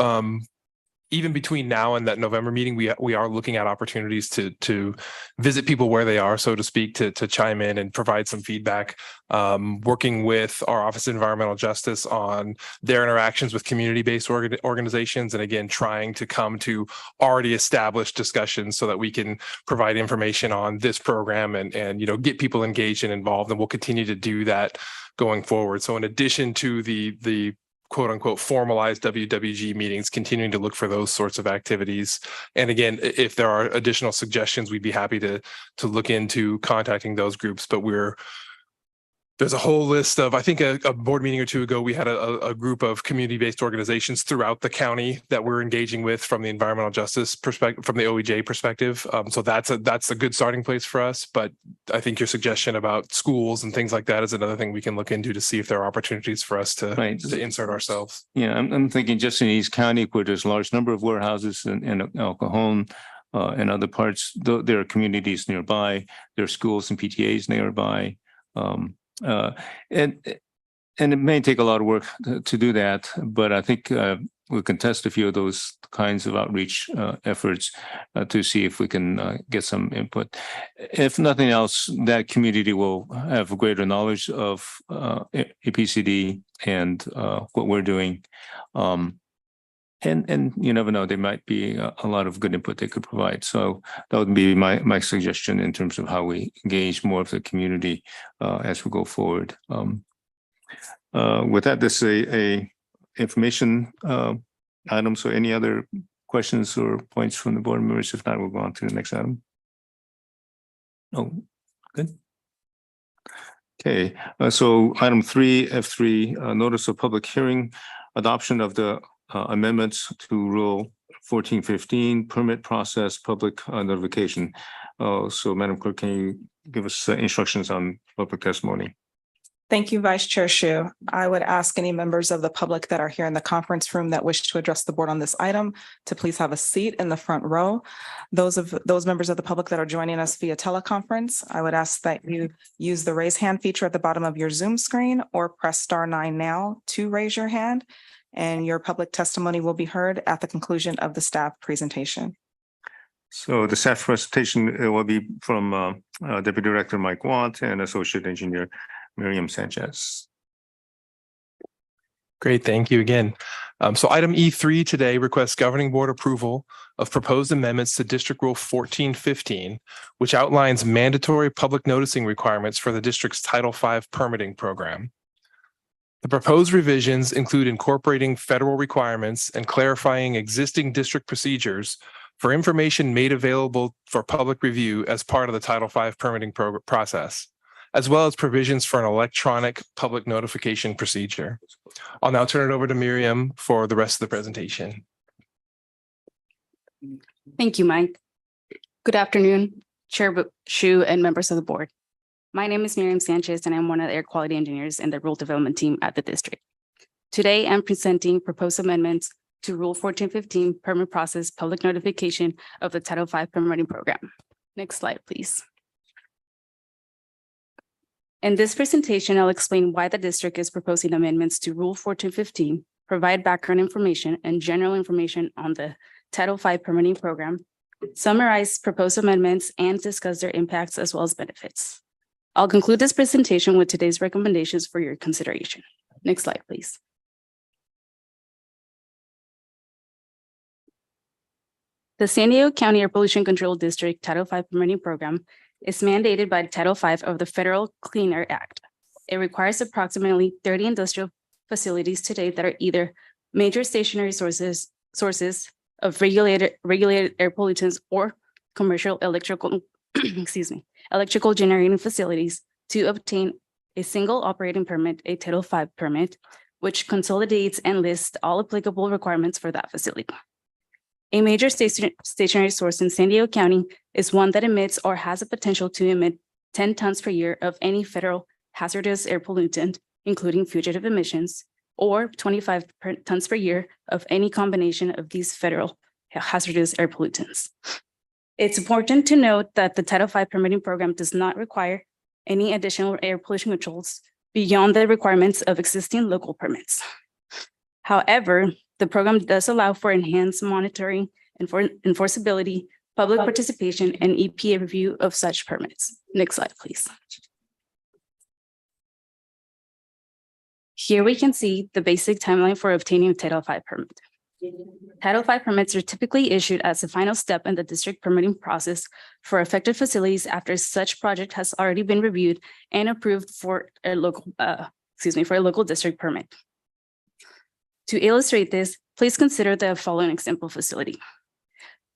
even between now and that November meeting, we are looking at opportunities to visit people where they are, so to speak, to chime in and provide some feedback, working with our Office of Environmental Justice on their interactions with community-based organizations, and again, trying to come to already established discussions so that we can provide information on this program and get people engaged and involved, and we'll continue to do that going forward. So in addition to the quote unquote formalized WWG meetings, continuing to look for those sorts of activities. And again, if there are additional suggestions, we'd be happy to look into contacting those groups. But there's a whole list of, I think a board meeting or two ago, we had a group of community-based organizations throughout the county that we're engaging with from the environmental justice perspective, from the OEJ perspective. So that's a good starting place for us. But I think your suggestion about schools and things like that is another thing we can look into to see if there are opportunities for us to insert ourselves. Yeah, I'm thinking just in East County where there's a large number of warehouses in El Cajon, in other parts, there are communities nearby, there are schools and PTAs nearby. And it may take a lot of work to do that, but I think we can test a few of those kinds of outreach efforts to see if we can get some input. If nothing else, that community will have greater knowledge of APCD and what we're doing. And you never know, there might be a lot of good input they could provide. So that would be my suggestion in terms of how we engage more of the community as we go forward. With that, this is a information item. So any other questions or points from the board members? If not, we'll go on to the next item. Oh, good. Okay, so item 3F3, notice of public hearing, adoption of the amendments to Rule 1415, permit process, public notification. So Madam Clerk, can you give us instructions on public testimony? Thank you, Vice Chair Shu. I would ask any members of the public that are here in the conference room that wish to address the board on this item to please have a seat in the front row. Those members of the public that are joining us via teleconference, I would ask that you use the raise hand feature at the bottom of your Zoom screen or press *9 now to raise your hand, and your public testimony will be heard at the conclusion of the staff presentation. So the staff presentation will be from Deputy Director Mike Watt and Associate Engineer Miriam Sanchez. Great, thank you again. So item E3 today requests governing board approval of proposed amendments to District Rule 1415, which outlines mandatory public noticing requirements for the district's Title V permitting program. The proposed revisions include incorporating federal requirements and clarifying existing district procedures for information made available for public review as part of the Title V permitting process, as well as provisions for an electronic public notification procedure. I'll now turn it over to Miriam for the rest of the presentation. Thank you, Mike. Good afternoon, Chair Shu and members of the board. My name is Miriam Sanchez, and I'm one of the air quality engineers in the rule development team at the district. Today, I'm presenting proposed amendments to Rule 1415, permit process, public notification of the Title V permitting program. Next slide, please. In this presentation, I'll explain why the district is proposing amendments to Rule 1415, provide background information and general information on the Title V permitting program, summarize proposed amendments, and discuss their impacts as well as benefits. I'll conclude this presentation with today's recommendations for your consideration. Next slide, please. The San Diego County Air Pollution Control District Title V permitting program is mandated by Title V of the Federal Clean Air Act. It requires approximately 30 industrial facilities today that are either major stationary sources of regulated air pollutants or commercial electrical electrical generating facilities to obtain a single operating permit, a Title V permit, which consolidates and lists all applicable requirements for that facility. A major stationary source in San Diego County is one that emits or has a potential to emit 10 tons per year of any federal hazardous air pollutant, including fugitive emissions, or 25 tons per year of any combination of these federal hazardous air pollutants. It's important to note that the Title V permitting program does not require any additional air pollution controls beyond the requirements of existing local permits. However, the program does allow for enhanced monitoring and for enforceability, public participation, and EPA review of such permits. Next slide, please. Here we can see the basic timeline for obtaining a Title V permit. Title V permits are typically issued as the final step in the district permitting process for affected facilities after such project has already been reviewed and approved for a local district permit. To illustrate this, please consider the following example facility.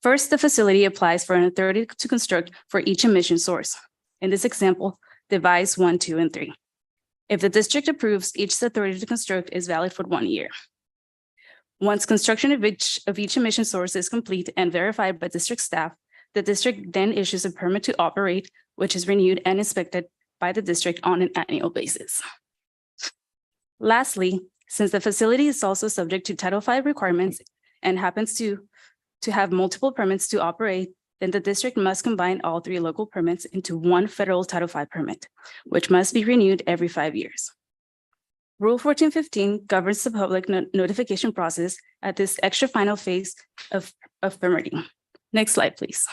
First, the facility applies for an authority to construct for each emission source. In this example, device 1, 2, and 3. If the district approves, each authority to construct is valid for 1 year. Once construction of each emission source is complete and verified by district staff, the district then issues a permit to operate, which is renewed and inspected by the district on an annual basis. Lastly, since the facility is also subject to Title V requirements and happens to have multiple permits to operate, then the district must combine all 3 local permits into one federal Title V permit, which must be renewed every 5 years. Rule 1415 governs the public notification process at this extra final phase of permitting. Next slide, please.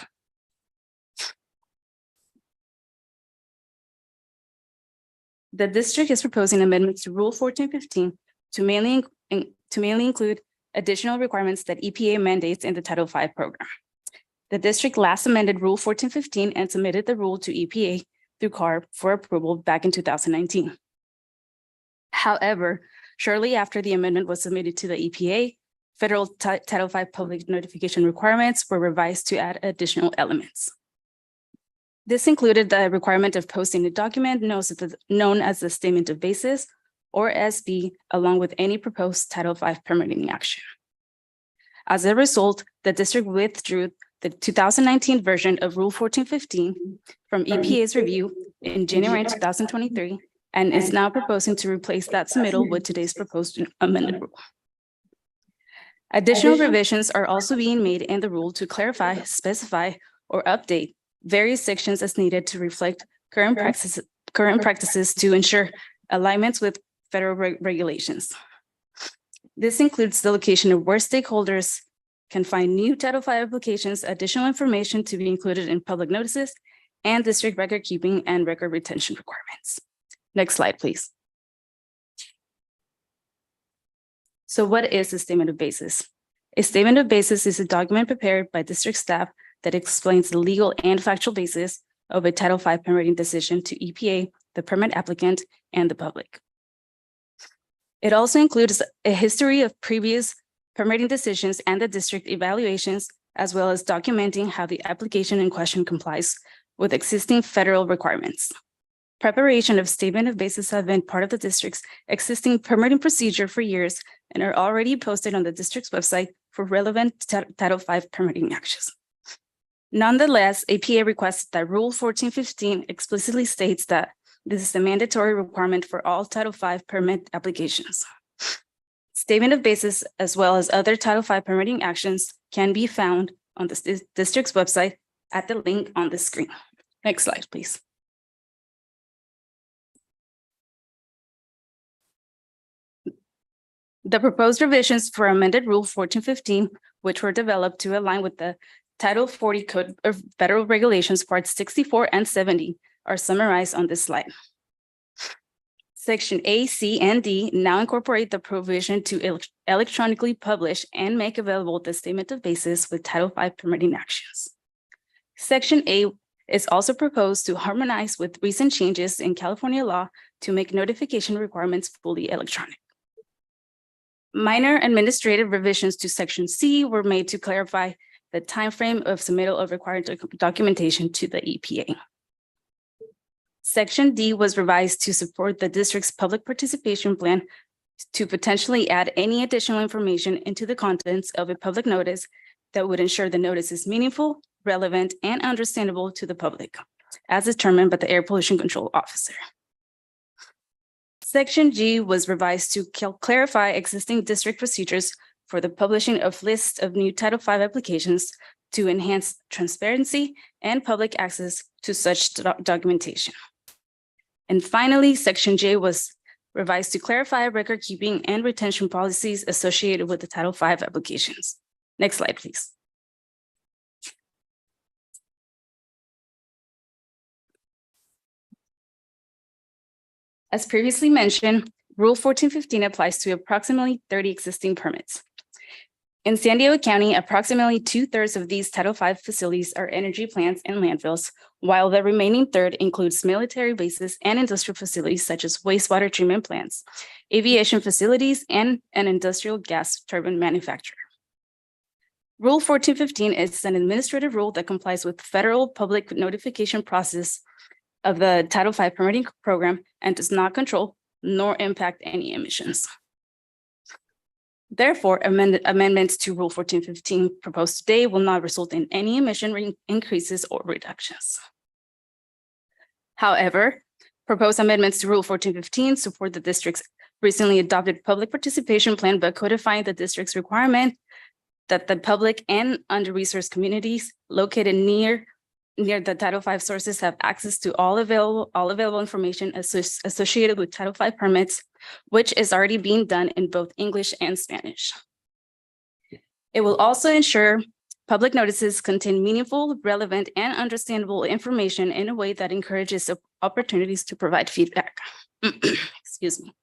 The district is proposing amendments to Rule 1415 to mainly include additional requirements that EPA mandates in the Title V program. The district last amended Rule 1415 and submitted the rule to EPA through CARB for approval back in 2019. However, shortly after the amendment was submitted to the EPA, federal Title V public notification requirements were revised to add additional elements. This included the requirement of posting a document known as the Statement of Basis, or SB, along with any proposed Title V permitting action. As a result, the district withdrew the 2019 version of Rule 1415 from EPA's review in January 2023, and is now proposing to replace that submittal with today's proposed amended rule. Additional revisions are also being made in the rule to clarify, specify, or update various sections as needed to reflect current practices to ensure alignments with federal regulations. This includes the location of where stakeholders can find new Title V applications, additional information to be included in public notices, and district record keeping and record retention requirements. Next slide, please. So what is a statement of basis? A statement of basis is a document prepared by district staff that explains the legal and factual basis of a Title V permitting decision to EPA, the permit applicant, and the public. It also includes a history of previous permitting decisions and the district evaluations, as well as documenting how the application in question complies with existing federal requirements. Preparation of statement of basis have been part of the district's existing permitting procedure for years and are already posted on the district's website for relevant Title V permitting actions. Nonetheless, APA requests that Rule 1415 explicitly states that this is a mandatory requirement for all Title V permit applications. Statement of basis, as well as other Title V permitting actions, can be found on the district's website at the link on the screen. Next slide, please. The proposed revisions for amended Rule 1415, which were developed to align with the Title 40 Code of Federal Regulations, Parts 64 and 70, are summarized on this slide. Section A, C, and D now incorporate the provision to electronically publish and make available the statement of basis with Title V permitting actions. Section A is also proposed to harmonize with recent changes in California law to make notification requirements fully electronic. Minor administrative revisions to Section C were made to clarify the timeframe of submittal of required documentation to the EPA. Section D was revised to support the district's public participation plan to potentially add any additional information into the contents of a public notice that would ensure the notice is meaningful, relevant, and understandable to the public, as determined by the Air Pollution Control Officer. Section G was revised to clarify existing district procedures for the publishing of lists of new Title V applications to enhance transparency and public access to such documentation. And finally, Section J was revised to clarify record keeping and retention policies associated with the Title V applications. Next slide, please. As previously mentioned, Rule 1415 applies to approximately 30 existing permits. In San Diego County, approximately 2/3 of these Title V facilities are energy plants and landfills, while the remaining third includes military bases and industrial facilities such as wastewater treatment plants, aviation facilities, and an industrial gas turbine manufacturer. Rule 1415 is an administrative rule that complies with federal public notification process of the Title V permitting program and does not control nor impact any emissions. Therefore, amendments to Rule 1415 proposed today will not result in any emission increases or reductions. However, proposed amendments to Rule 1415 support the district's recently adopted public participation plan by codifying the district's requirement that the public and under-resourced communities located near the Title V sources have access to all available information associated with Title V permits, which is already being done in both English and Spanish. It will also ensure public notices contain meaningful, relevant, and understandable information in a way that encourages opportunities to provide feedback. Excuse me.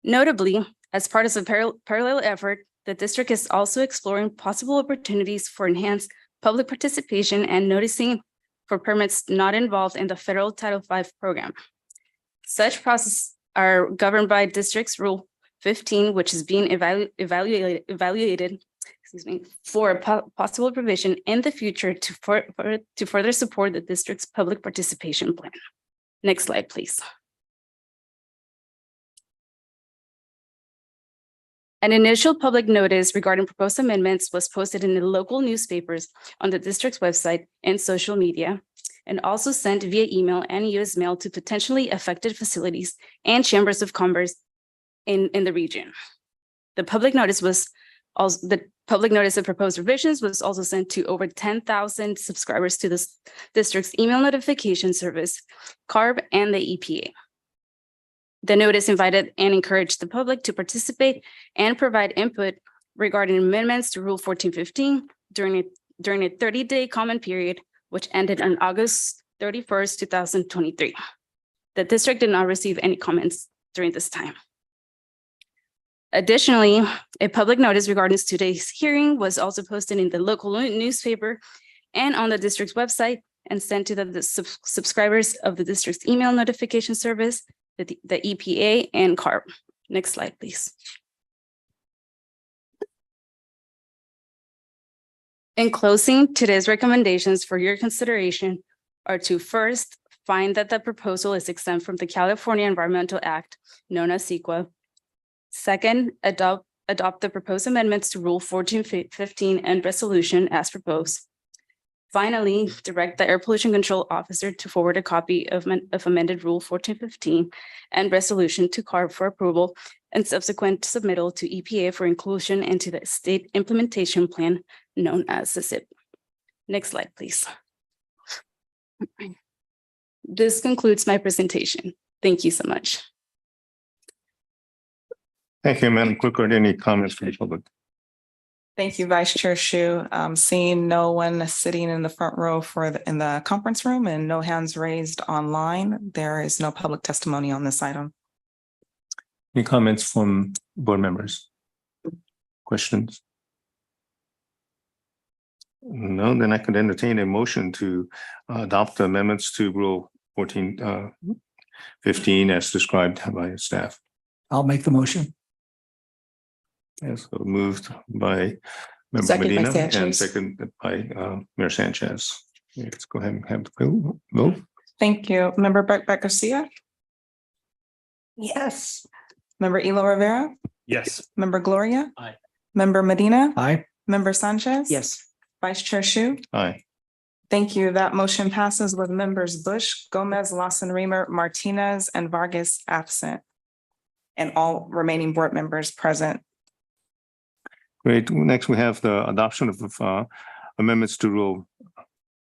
Notably, as part of a parallel effort, the district is also exploring possible opportunities for enhanced public participation and noticing for permits not involved in the federal Title V program. Such processes are governed by District's Rule 15, which is being evaluated for a possible provision in the future to further support the district's public participation plan. Next slide, please. An initial public notice regarding proposed amendments was posted in the local newspapers, on the district's website, and social media, and also sent via email and US mail to potentially affected facilities and chambers of commerce in the region. The public notice of proposed revisions was also sent to over 10,000 subscribers to the district's email notification service, CARB, and the EPA. The notice invited and encouraged the public to participate and provide input regarding amendments to Rule 1415 during a 30-day comment period, which ended on August 31st, 2023. The district did not receive any comments during this time. Additionally, a public notice regarding today's hearing was also posted in the local newspaper and on the district's website and sent to the subscribers of the district's email notification service, the EPA, and CARB. Next slide, please. In closing, today's recommendations for your consideration are to first, find that the proposal is exempt from the California Environmental Act, known as CEQA. Second, adopt the proposed amendments to Rule 1415 and resolution as proposed. Finally, direct the Air Pollution Control Officer to forward a copy of amended Rule 1415 and resolution to CARB for approval and subsequent submittal to EPA for inclusion into the state implementation plan known as the SIP. Next slide, please. This concludes my presentation. Thank you so much. Thank you, Madam Clerk. Are there any comments from the public? Thank you, Vice Chair Shu. Seeing no one sitting in the front row in the conference room and no hands raised online, there is no public testimony on this item. Any comments from board members? Questions? No, then I could entertain a motion to adopt the amendments to Rule 1415 as described by staff. I'll make the motion. Yes, so moved by Member Second by Medina and Sanchez. seconded by Mayor Sanchez. Let's go ahead and have the vote. Thank you. Member Beck Garcia, Yes. Member Elo Rivera, Yes. Member Gloria. Aye. Member Medina. Aye. Member Sanchez. Yes. Vice Chair Shu. Aye. Thank you. That motion passes with members Bush, Gomez, Lawson, Reamer, Martinez, and Vargas absent, and all remaining board members present. Great. Next, we have the adoption of amendments to Rule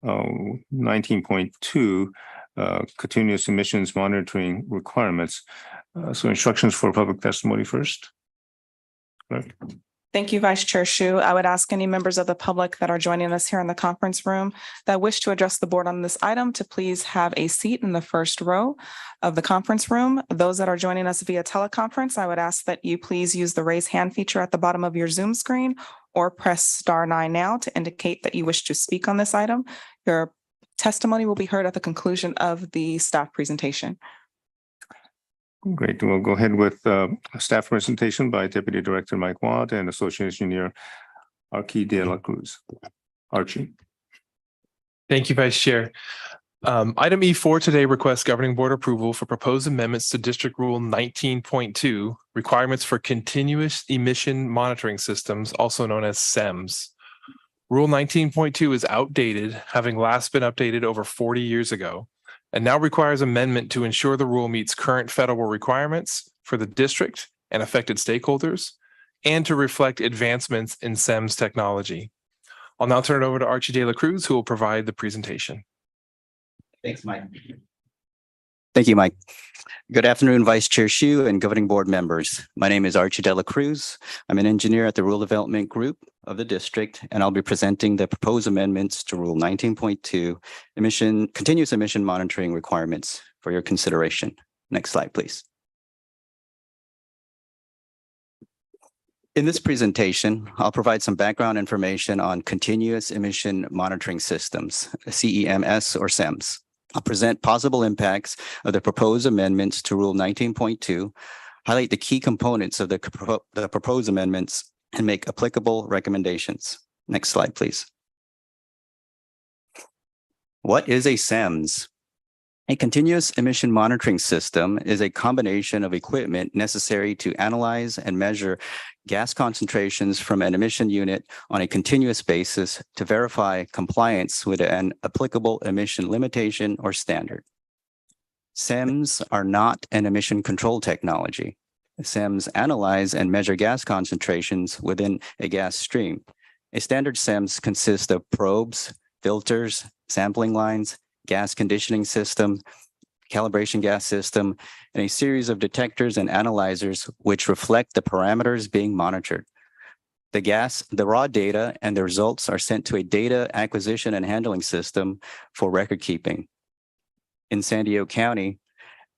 19.2, continuous emissions monitoring requirements. So instructions for public testimony first. Correct. Thank you, Vice Chair Shu. I would ask any members of the public that are joining us here in the conference room that wish to address the board on this item to please have a seat in the first row of the conference room. Those that are joining us via teleconference, I would ask that you please use the raise hand feature at the bottom of your Zoom screen or press *9 now to indicate that you wish to speak on this item. Your testimony will be heard at the conclusion of the staff presentation. Great. We'll go ahead with a staff presentation by Deputy Director Mike Watt and Associate Engineer Archie de la Cruz. Archie. Thank you, Vice Chair. Item E4 today requests governing board approval for proposed amendments to District Rule 19.2, requirements for continuous emission monitoring systems, also known as SEMS. Rule 19.2 is outdated, having last been updated over 40 years ago, and now requires amendment to ensure the rule meets current federal requirements for the district and affected stakeholders, and to reflect advancements in SEMS technology. I'll now turn it over to Archie De La Cruz, who will provide the presentation. Thanks, Mike. Thank you, Mike. Good afternoon, Vice Chair Hsu and governing board members. My name is Archie De La Cruz. I'm an engineer at the Rural Development Group of the district, and I'll be presenting the proposed amendments to Rule 19.2 continuous emission monitoring requirements for your consideration. Next slide, please. In this presentation, I'll provide some background information on continuous emission monitoring systems, CEMS or SEMS. I'll present possible impacts of the proposed amendments to Rule 19.2, highlight the key components of the proposed amendments, and make applicable recommendations. Next slide, please. What is a SEMS? A continuous emission monitoring system is a combination of equipment necessary to analyze and measure gas concentrations from an emission unit on a continuous basis to verify compliance with an applicable emission limitation or standard. SEMS are not an emission control technology. SEMS analyze and measure gas concentrations within a gas stream. A standard SEMS consists of probes, filters, sampling lines, gas conditioning system, calibration gas system, and a series of detectors and analyzers which reflect the parameters being monitored. The raw data and the results are sent to a data acquisition and handling system for record keeping. In San Diego County,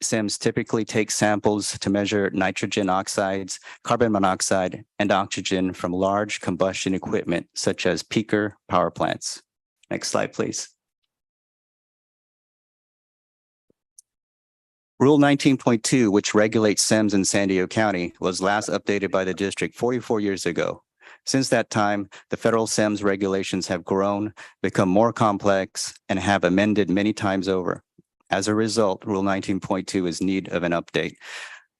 SEMS typically take samples to measure nitrogen oxides, carbon monoxide, and oxygen from large combustion equipment such as peaker power plants. Next slide, please. Rule 19.2, which regulates SEMS in San Diego County, was last updated by the district 44 years ago. Since that time, the federal SEMS regulations have grown, become more complex, and have amended many times over. As a result, Rule 19.2 is in need of an update.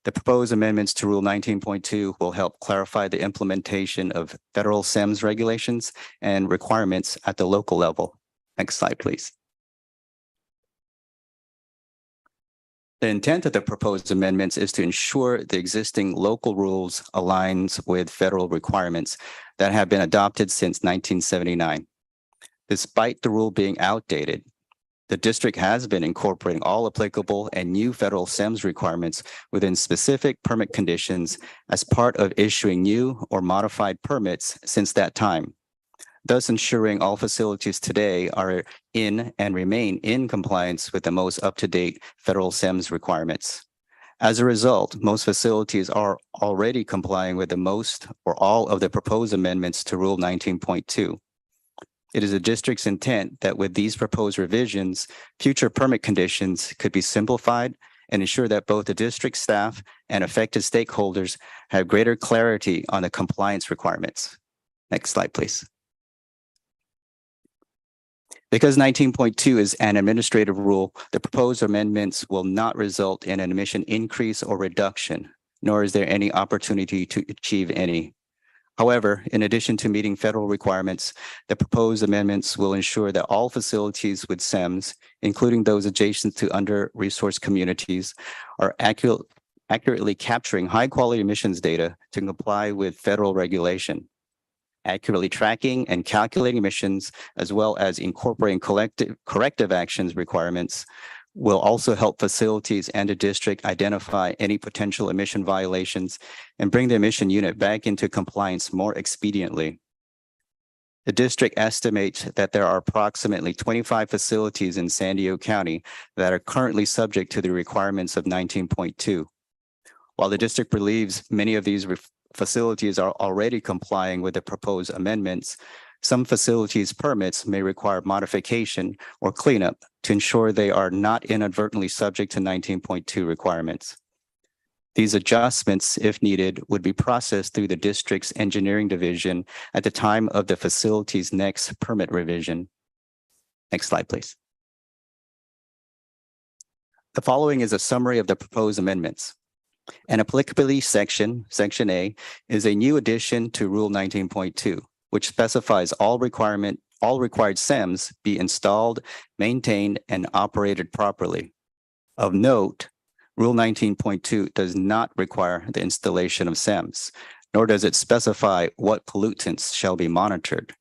The proposed amendments to Rule 19.2 will help clarify the implementation of federal SEMS regulations and requirements at the local level. Next slide, please. The intent of the proposed amendments is to ensure the existing local rules aligns with federal requirements that have been adopted since 1979. Despite the rule being outdated, the district has been incorporating all applicable and new federal SEMS requirements within specific permit conditions as part of issuing new or modified permits since that time, thus ensuring all facilities today are in and remain in compliance with the most up-to-date federal SEMS requirements. As a result, most facilities are already complying with the most or all of the proposed amendments to Rule 19.2. It is the district's intent that with these proposed revisions, future permit conditions could be simplified and ensure that both the district staff and affected stakeholders have greater clarity on the compliance requirements. Next slide, please. Because 19.2 is an administrative rule, the proposed amendments will not result in an emission increase or reduction, nor is there any opportunity to achieve any. However, in addition to meeting federal requirements, the proposed amendments will ensure that all facilities with SEMS, including those adjacent to under-resourced communities, are accurately capturing high-quality emissions data to comply with federal regulation. Accurately tracking and calculating emissions, as well as incorporating corrective actions requirements, will also help facilities and the district identify any potential emission violations and bring the emission unit back into compliance more expediently. The district estimates that there are approximately 25 facilities in San Diego County that are currently subject to the requirements of 19.2. While the district believes many of these facilities are already complying with the proposed amendments, some facilities' permits may require modification or cleanup to ensure they are not inadvertently subject to 19.2 requirements. These adjustments, if needed, would be processed through the district's engineering division at the time of the facility's next permit revision. Next slide, please. The following is a summary of the proposed amendments. An applicability section, Section A, is a new addition to Rule 19.2, which specifies all required SEMS be installed, maintained, and operated properly. Of note, Rule 19.2 does not require the installation of SEMS, nor does it specify what pollutants shall be monitored.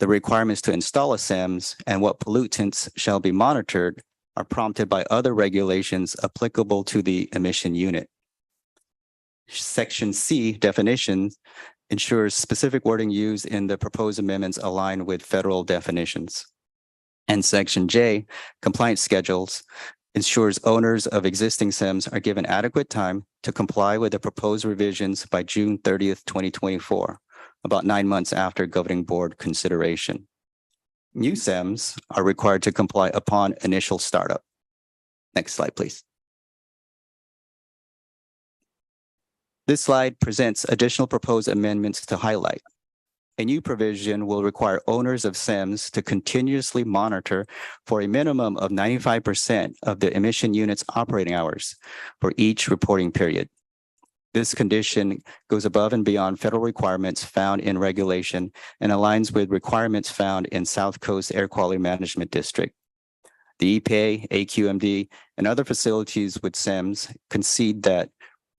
The requirements to install a SEMS and what pollutants shall be monitored are prompted by other regulations applicable to the emission unit. Section C, definitions, ensures specific wording used in the proposed amendments align with federal definitions. And Section J, compliance schedules, ensures owners of existing SEMS are given adequate time to comply with the proposed revisions by June 30th, 2024, about 9 months after governing board consideration. New SEMS are required to comply upon initial startup. Next slide, please. This slide presents additional proposed amendments to highlight. A new provision will require owners of SEMS to continuously monitor for a minimum of 95% of the emission unit's operating hours for each reporting period. This condition goes above and beyond federal requirements found in regulation and aligns with requirements found in South Coast Air Quality Management District. The EPA, AQMD, and other facilities with SEMS concede that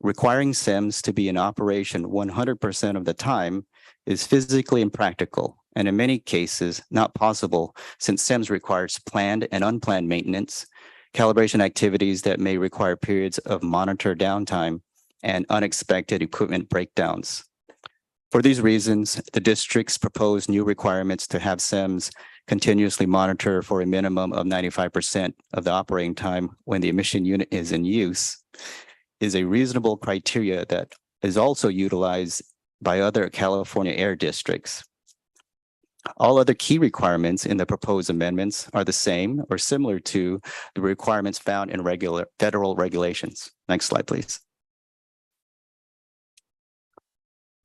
requiring SEMS to be in operation 100% of the time is physically impractical and in many cases not possible, since SEMS requires planned and unplanned maintenance, calibration activities that may require periods of monitor downtime, and unexpected equipment breakdowns. For these reasons, the district's proposed new requirements to have SEMS continuously monitor for a minimum of 95% of the operating time when the emission unit is in use is a reasonable criteria that is also utilized by other California air districts. All other key requirements in the proposed amendments are the same or similar to the requirements found in regular federal regulations. Next slide, please.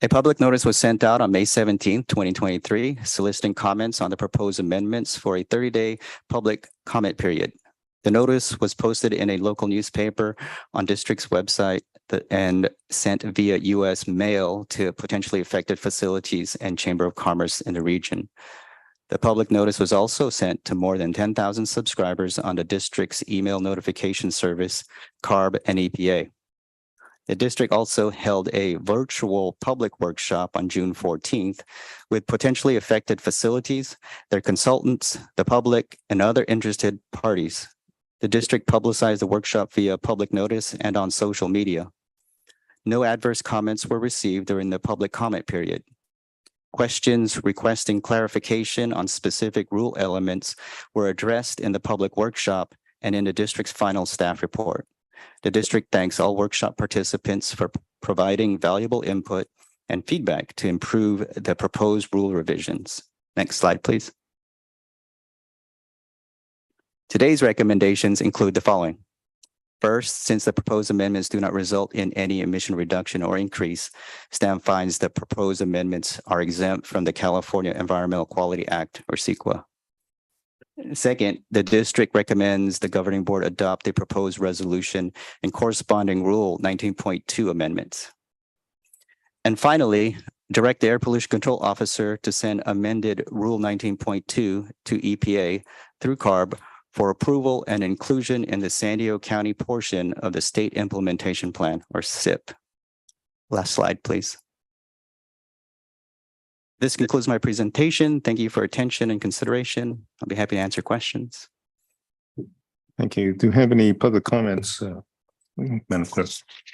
A public notice was sent out on May 17th, 2023, soliciting comments on the proposed amendments for a 30-day public comment period. The notice was posted in a local newspaper on district's website and sent via U.S. mail to potentially affected facilities and Chamber of Commerce in the region. The public notice was also sent to more than 10,000 subscribers on the district's email notification service, CARB and EPA. The district also held a virtual public workshop on June 14th with potentially affected facilities, their consultants, the public, and other interested parties. The district publicized the workshop via public notice and on social media. No adverse comments were received during the public comment period. Questions requesting clarification on specific rule elements were addressed in the public workshop and in the district's final staff report. The district thanks all workshop participants for providing valuable input and feedback to improve the proposed rule revisions. Next slide, please. Today's recommendations include the following. First, since the proposed amendments do not result in any emission reduction or increase, staff finds the proposed amendments are exempt from the California Environmental Quality Act, or CEQA. Second, the district recommends the governing board adopt the proposed resolution and corresponding Rule 19.2 amendments. And finally, direct the Air Pollution Control Officer to send amended Rule 19.2 to EPA through CARB for approval and inclusion in the San Diego County portion of the State Implementation Plan, or SIP. Last slide, please. This concludes my presentation. Thank you for attention and consideration. I'll be happy to answer questions. Thank you. Do you have any public comments, Madam Clerk?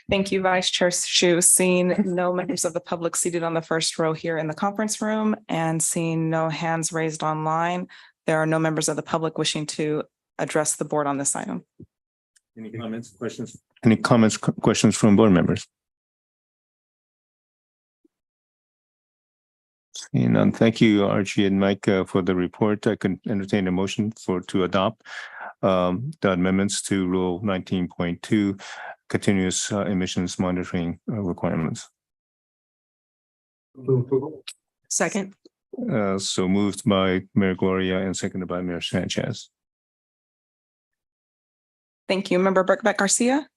Thank you, Vice Chair Shu. Seeing no members of the public seated on the first row here in the conference room and seeing no hands raised online, there are no members of the public wishing to address the board on this item. Any comments, questions? Any comments, questions from board members? Seeing none, thank you, Archie and Mike, for the report. I can entertain a motion to adopt the amendments to Rule 19.2, continuous emissions monitoring requirements. Second. So moved by Mayor Gloria and seconded by Mayor Sanchez. Thank you. Member Birkbeck Garcia?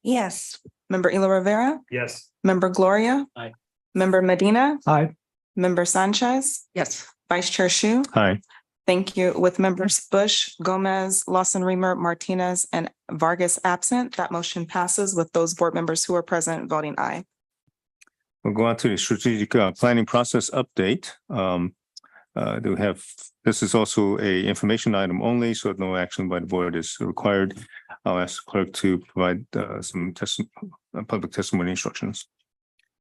Yes. Member Ela Rivera? Yes. Member Gloria? Aye. Member Medina? Aye. Member Sanchez? Yes. Vice Chair Shu? Aye. Thank you. With members Bush, Gomez, Lawson Remer, Martinez, and Vargas absent, that motion passes with those board members who are present voting aye. We'll go on to the strategic planning process update. Do we have, this is also a information item only, so no action by the board is required. I'll ask the clerk to provide some public testimony instructions.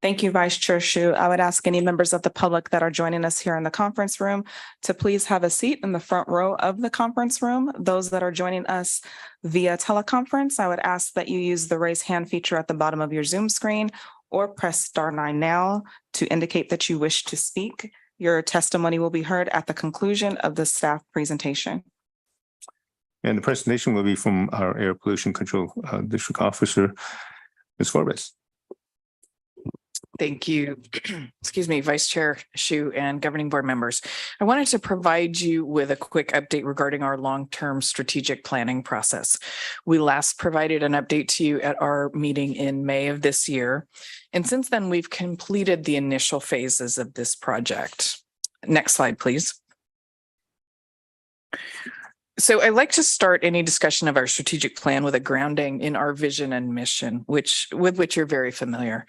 Thank you, Vice Chair Shu. I would ask any members of the public that are joining us here in the conference room to please have a seat in the front row of the conference room. Those that are joining us via teleconference, I would ask that you use the raise hand feature at the bottom of your Zoom screen or press *9 now to indicate that you wish to speak. Your testimony will be heard at the conclusion of the staff presentation. And the presentation will be from our Air Pollution Control District Officer, Ms. Forbes. Thank you. Excuse me, Vice Chair Shu and governing board members. I wanted to provide you with a quick update regarding our long-term strategic planning process. We last provided an update to you at our meeting in May of this year. And since then, we've completed the initial phases of this project. Next slide, please. So I'd like to start any discussion of our strategic plan with a grounding in our vision and mission, with which you're very familiar.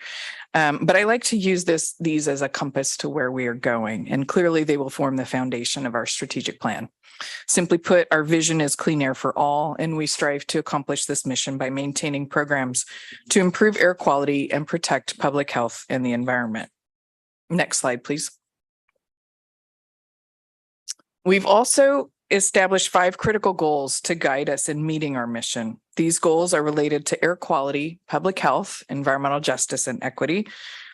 But I like to use these as a compass to where we are going, and clearly they will form the foundation of our strategic plan. Simply put, our vision is clean air for all, and we strive to accomplish this mission by maintaining programs to improve air quality and protect public health and the environment. Next slide, please. We've also established 5 critical goals to guide us in meeting our mission. These goals are related to air quality, public health, environmental justice and equity,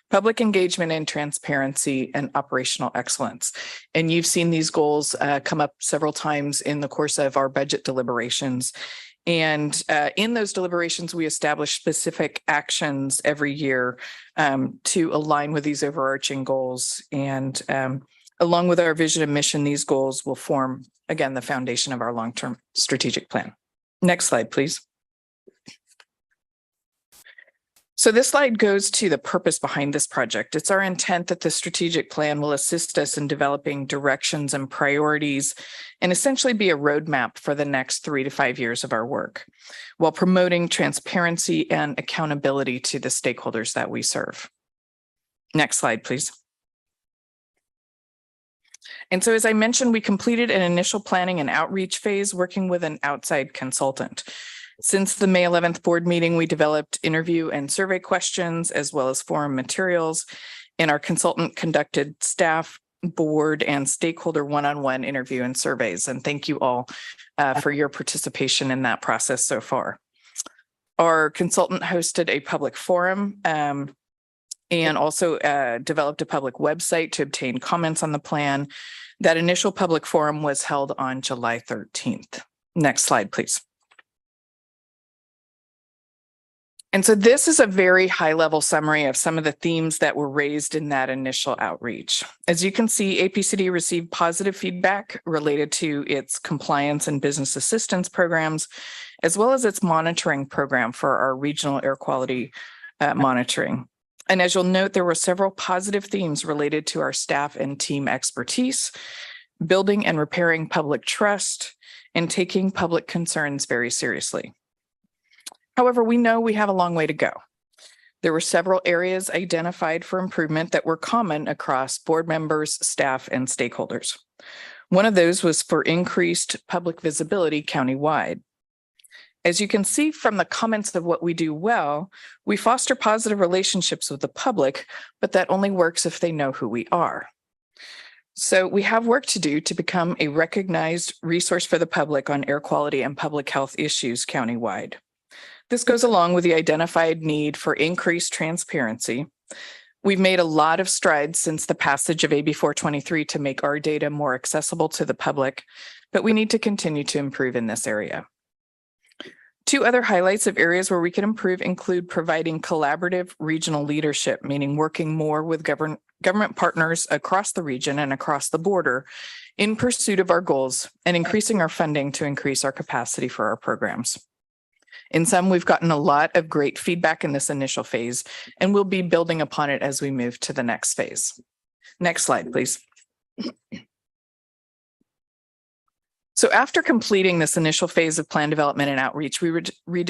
public engagement and transparency, and operational excellence. And you've seen these goals come up several times in the course of our budget deliberations. And in those deliberations, we establish specific actions every year to align with these overarching goals. And along with our vision and mission, these goals will form, again, the foundation of our long-term strategic plan. Next slide, please. So this slide goes to the purpose behind this project. It's our intent that the strategic plan will assist us in developing directions and priorities and essentially be a roadmap for the next 3 to 5 years of our work, while promoting transparency and accountability to the stakeholders that we serve. Next slide, please. And so, as I mentioned, we completed an initial planning and outreach phase working with an outside consultant. Since the May 11th board meeting, we developed interview and survey questions as well as forum materials, and our consultant conducted staff, board, and stakeholder one-on-one interview and surveys. And thank you all for your participation in that process so far. Our consultant hosted a public forum and also developed a public website to obtain comments on the plan. That initial public forum was held on July 13th. Next slide, please. And so this is a very high-level summary of some of the themes that were raised in that initial outreach. As you can see, APCD received positive feedback related to its compliance and business assistance programs, as well as its monitoring program for our regional air quality monitoring. And as you'll note, there were several positive themes related to our staff and team expertise, building and repairing public trust, and taking public concerns very seriously. However, we know we have a long way to go. There were several areas identified for improvement that were common across board members, staff, and stakeholders. One of those was for increased public visibility countywide. As you can see from the comments of what we do well, we foster positive relationships with the public, but that only works if they know who we are. So we have work to do to become a recognized resource for the public on air quality and public health issues countywide. This goes along with the identified need for increased transparency. We've made a lot of strides since the passage of AB 423 to make our data more accessible to the public, but we need to continue to improve in this area. 2 other highlights of areas where we can improve include providing collaborative regional leadership, meaning working more with government partners across the region and across the border in pursuit of our goals, and increasing our funding to increase our capacity for our programs. In sum, we've gotten a lot of great feedback in this initial phase, and we'll be building upon it as we move to the next phase. Next slide, please. So after completing this initial phase of plan development and outreach, we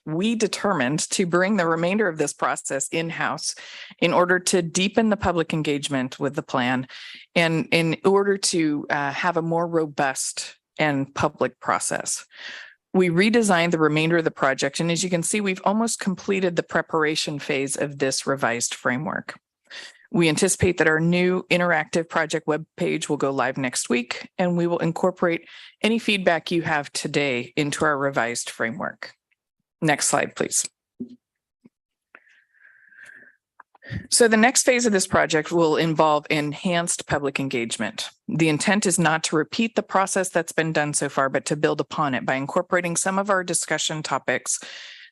we determined to bring the remainder of this process in-house in order to deepen the public engagement with the plan and in order to have a more robust and public process. We redesigned the remainder of the project, and as you can see, we've almost completed the preparation phase of this revised framework. We anticipate that our new interactive project webpage will go live next week, and we will incorporate any feedback you have today into our revised framework. Next slide, please. So the next phase of this project will involve enhanced public engagement. The intent is not to repeat the process that's been done so far, but to build upon it by incorporating some of our discussion topics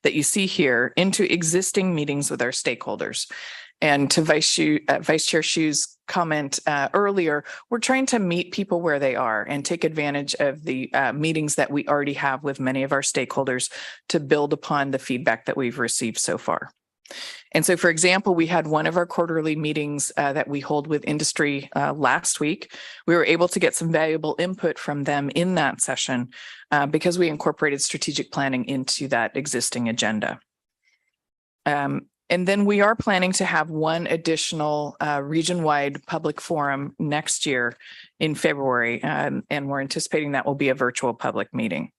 that you see here into existing meetings with our stakeholders. And to Vice Chair Shu's comment earlier, we're trying to meet people where they are and take advantage of the meetings that we already have with many of our stakeholders to build upon the feedback that we've received so far. And so, for example, we had one of our quarterly meetings that we hold with industry last week. We were able to get some valuable input from them in that session because we incorporated strategic planning into that existing agenda. And then we are planning to have one additional region-wide public forum next year in February, and we're anticipating that will be a virtual public meeting.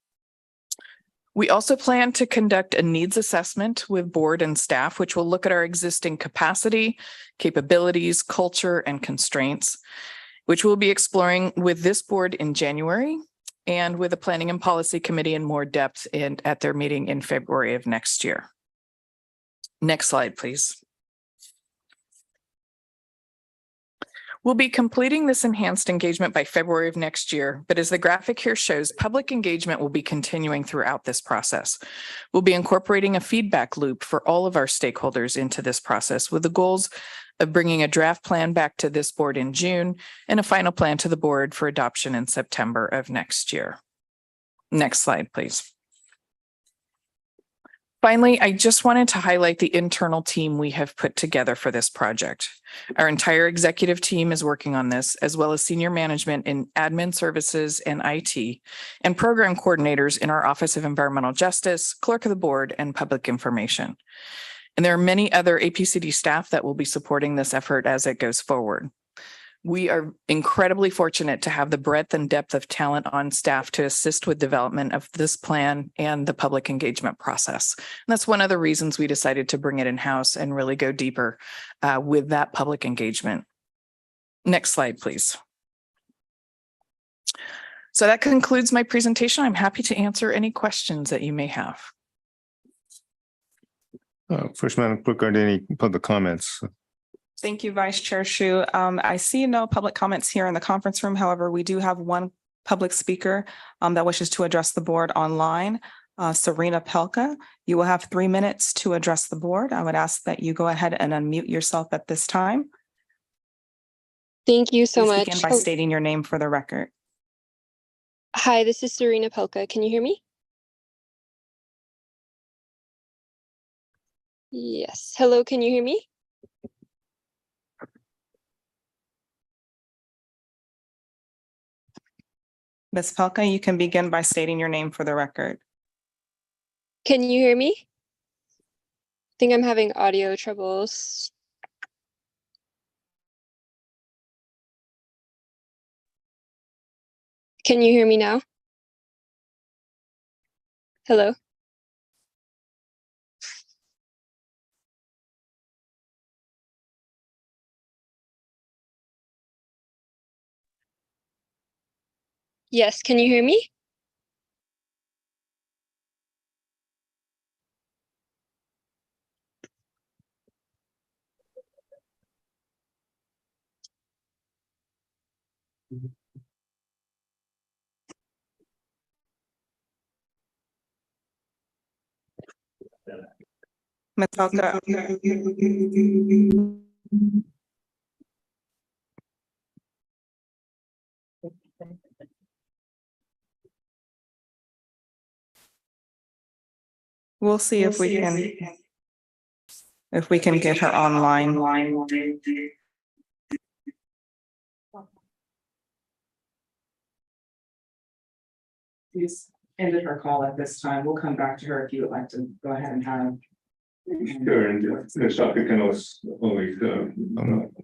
We also plan to conduct a needs assessment with board and staff, which will look at our existing capacity, capabilities, culture, and constraints, which we'll be exploring with this board in January and with the Planning and Policy Committee in more depth at their meeting in February of next year. Next slide, please. We'll be completing this enhanced engagement by February of next year, but as the graphic here shows, public engagement will be continuing throughout this process. We'll be incorporating a feedback loop for all of our stakeholders into this process with the goals of bringing a draft plan back to this board in June and a final plan to the board for adoption in September of next year. Next slide, please. Finally, I just wanted to highlight the internal team we have put together for this project. Our entire executive team is working on this, as well as senior management in admin services and IT, and program coordinators in our Office of Environmental Justice, Clerk of the Board, and Public Information. And there are many other APCD staff that will be supporting this effort as it goes forward. We are incredibly fortunate to have the breadth and depth of talent on staff to assist with development of this plan and the public engagement process. And that's one of the reasons we decided to bring it in-house and really go deeper with that public engagement. Next slide, please. So that concludes my presentation. I'm happy to answer any questions that you may have. First, Madam Clerk, are there any public comments? Thank you, Vice Chair Shu. I see no public comments here in the conference room. However, we do have one public speaker that wishes to address the board online. Serena Pelka, you will have 3 minutes to address the board. I would ask that you go ahead and unmute yourself at this time. Thank you so Please much. begin by stating your name for the record. Hi, this is Serena Pelka. Can you hear me? Yes. Hello, can you hear me? Ms. Pelka, you can begin by stating your name for the record. Can you hear me? I think I'm having audio troubles. Can you hear me now? Hello? Yes, can you hear me? Ms. Pelka. We'll see if we can get her online. ended her call at this time. We'll come back to her if you would like to go ahead and have. Sure, and the topic can always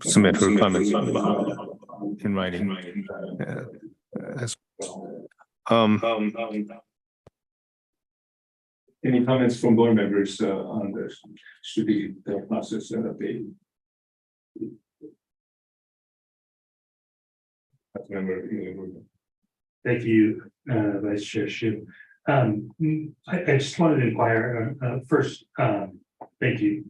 submit her comments in writing. As any comments from board members on the strategic process and update? Thank you, Vice Chair Shu. I just wanted to inquire, first, thank you.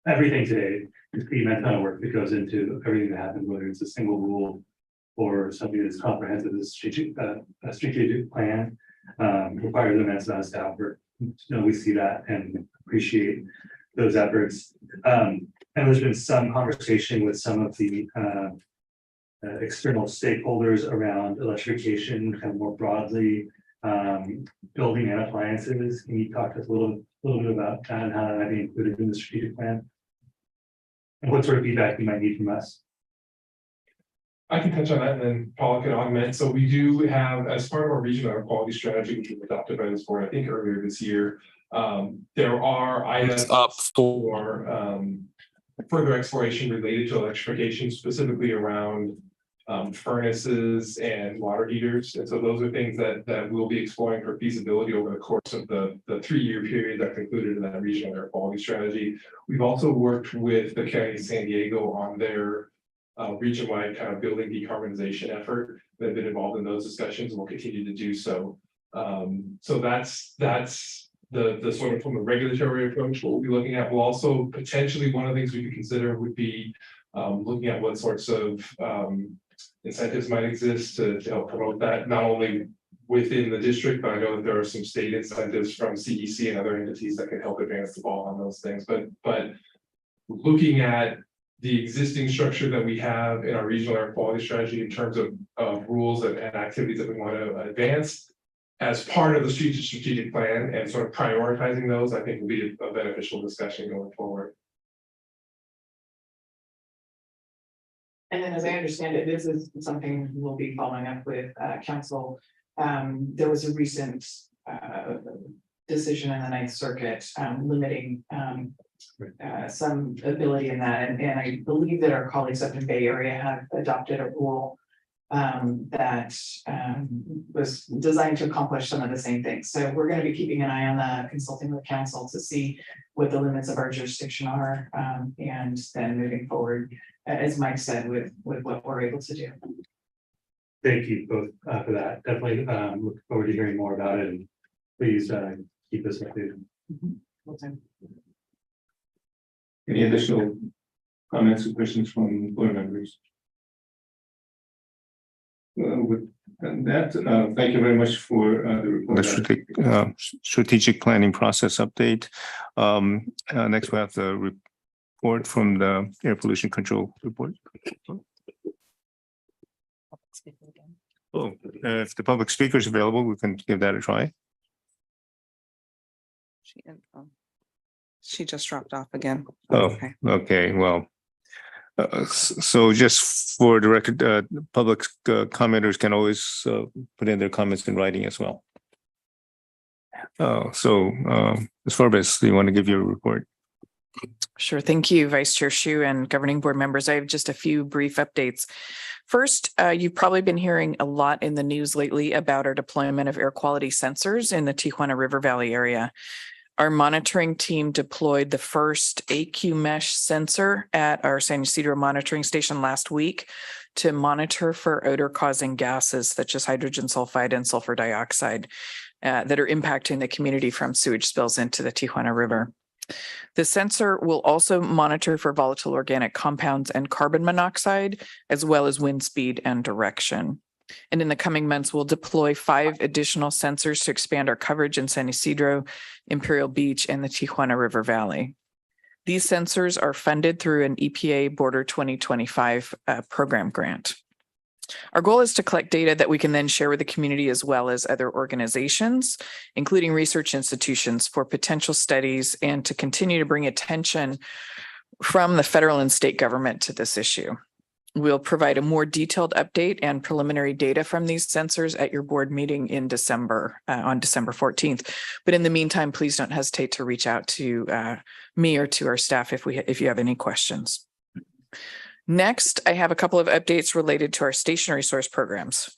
Everything today is the immense amount of work that goes into everything that happens, whether it's a single rule or something that's comprehensive, as a strategic plan, requires immense amount of staff work. We see that and appreciate those efforts. And there's been some conversation with some of the external stakeholders around electrification, kind of more broadly, building and appliances. Can you talk to us a little bit about that and how that might be included in the strategic plan? And what sort of feedback you might need from us? I can touch on that and then Paula can augment. So we do have, as part of our regional air quality strategy, which was adopted by this board, I think earlier this year, there are items up for further exploration related to electrification, specifically around furnaces and water heaters. And so those are things that we'll be exploring for feasibility over the course of the 3-year period that concluded in that regional air quality strategy. We've also worked with the County of San Diego on their region-wide kind of building decarbonization effort. They've been involved in those discussions and will continue to do so. So that's the sort of from a regulatory approach, what we'll be looking at. We'll also potentially, one of the things we could consider would be looking at what sorts of incentives might exist to help promote that, not only within the district, but I know that there are some state incentives from CEC and other entities that can help advance the ball on those things. But looking at the existing structure that we have in our regional air quality strategy in terms of rules and activities that we want to advance as part of the strategic plan and sort of prioritizing those, I think will be a beneficial discussion going forward. And then as I understand it, this is something we'll be following up with council. There was a recent decision in the Ninth Circuit limiting some ability in that. And I believe that our colleagues up in Bay Area have adopted a rule that was designed to accomplish some of the same things. So we're going to be keeping an eye on that, consulting with council to see what the limits of our jurisdiction are, and then moving forward, as Mike said, with what we're able to do. Thank you both for that. Definitely look forward to hearing more about it, and please keep us updated. Any additional comments or questions from board members? With that, thank you very much for the report. The strategic planning process update. Next, we have the report from the air pollution control report. Oh, if the public speaker is available, we can give that a try. She just dropped off again. Oh, okay. Well, so just for the record, public commenters can always put in their comments in writing as well. So Ms. Forbes, do you want to give your report? Sure. Thank you, Vice Chair Shu and governing board members. I have just a few brief updates. First, you've probably been hearing a lot in the news lately about our deployment of air quality sensors in the Tijuana River Valley area. Our monitoring team deployed the first AQ mesh sensor at our San Ysidro monitoring station last week to monitor for odor-causing gases such as hydrogen sulfide and sulfur dioxide that are impacting the community from sewage spills into the Tijuana River. The sensor will also monitor for volatile organic compounds and carbon monoxide, as well as wind speed and direction. And in the coming months, we'll deploy 5 additional sensors to expand our coverage in San Ysidro, Imperial Beach, and the Tijuana River Valley. These sensors are funded through an EPA Border 2025 program grant. Our goal is to collect data that we can then share with the community as well as other organizations, including research institutions, for potential studies and to continue to bring attention from the federal and state government to this issue. We'll provide a more detailed update and preliminary data from these sensors at your board meeting in December, on December 14th. But in the meantime, please don't hesitate to reach out to me or to our staff if you have any questions. Next, I have a couple of updates related to our stationary source programs.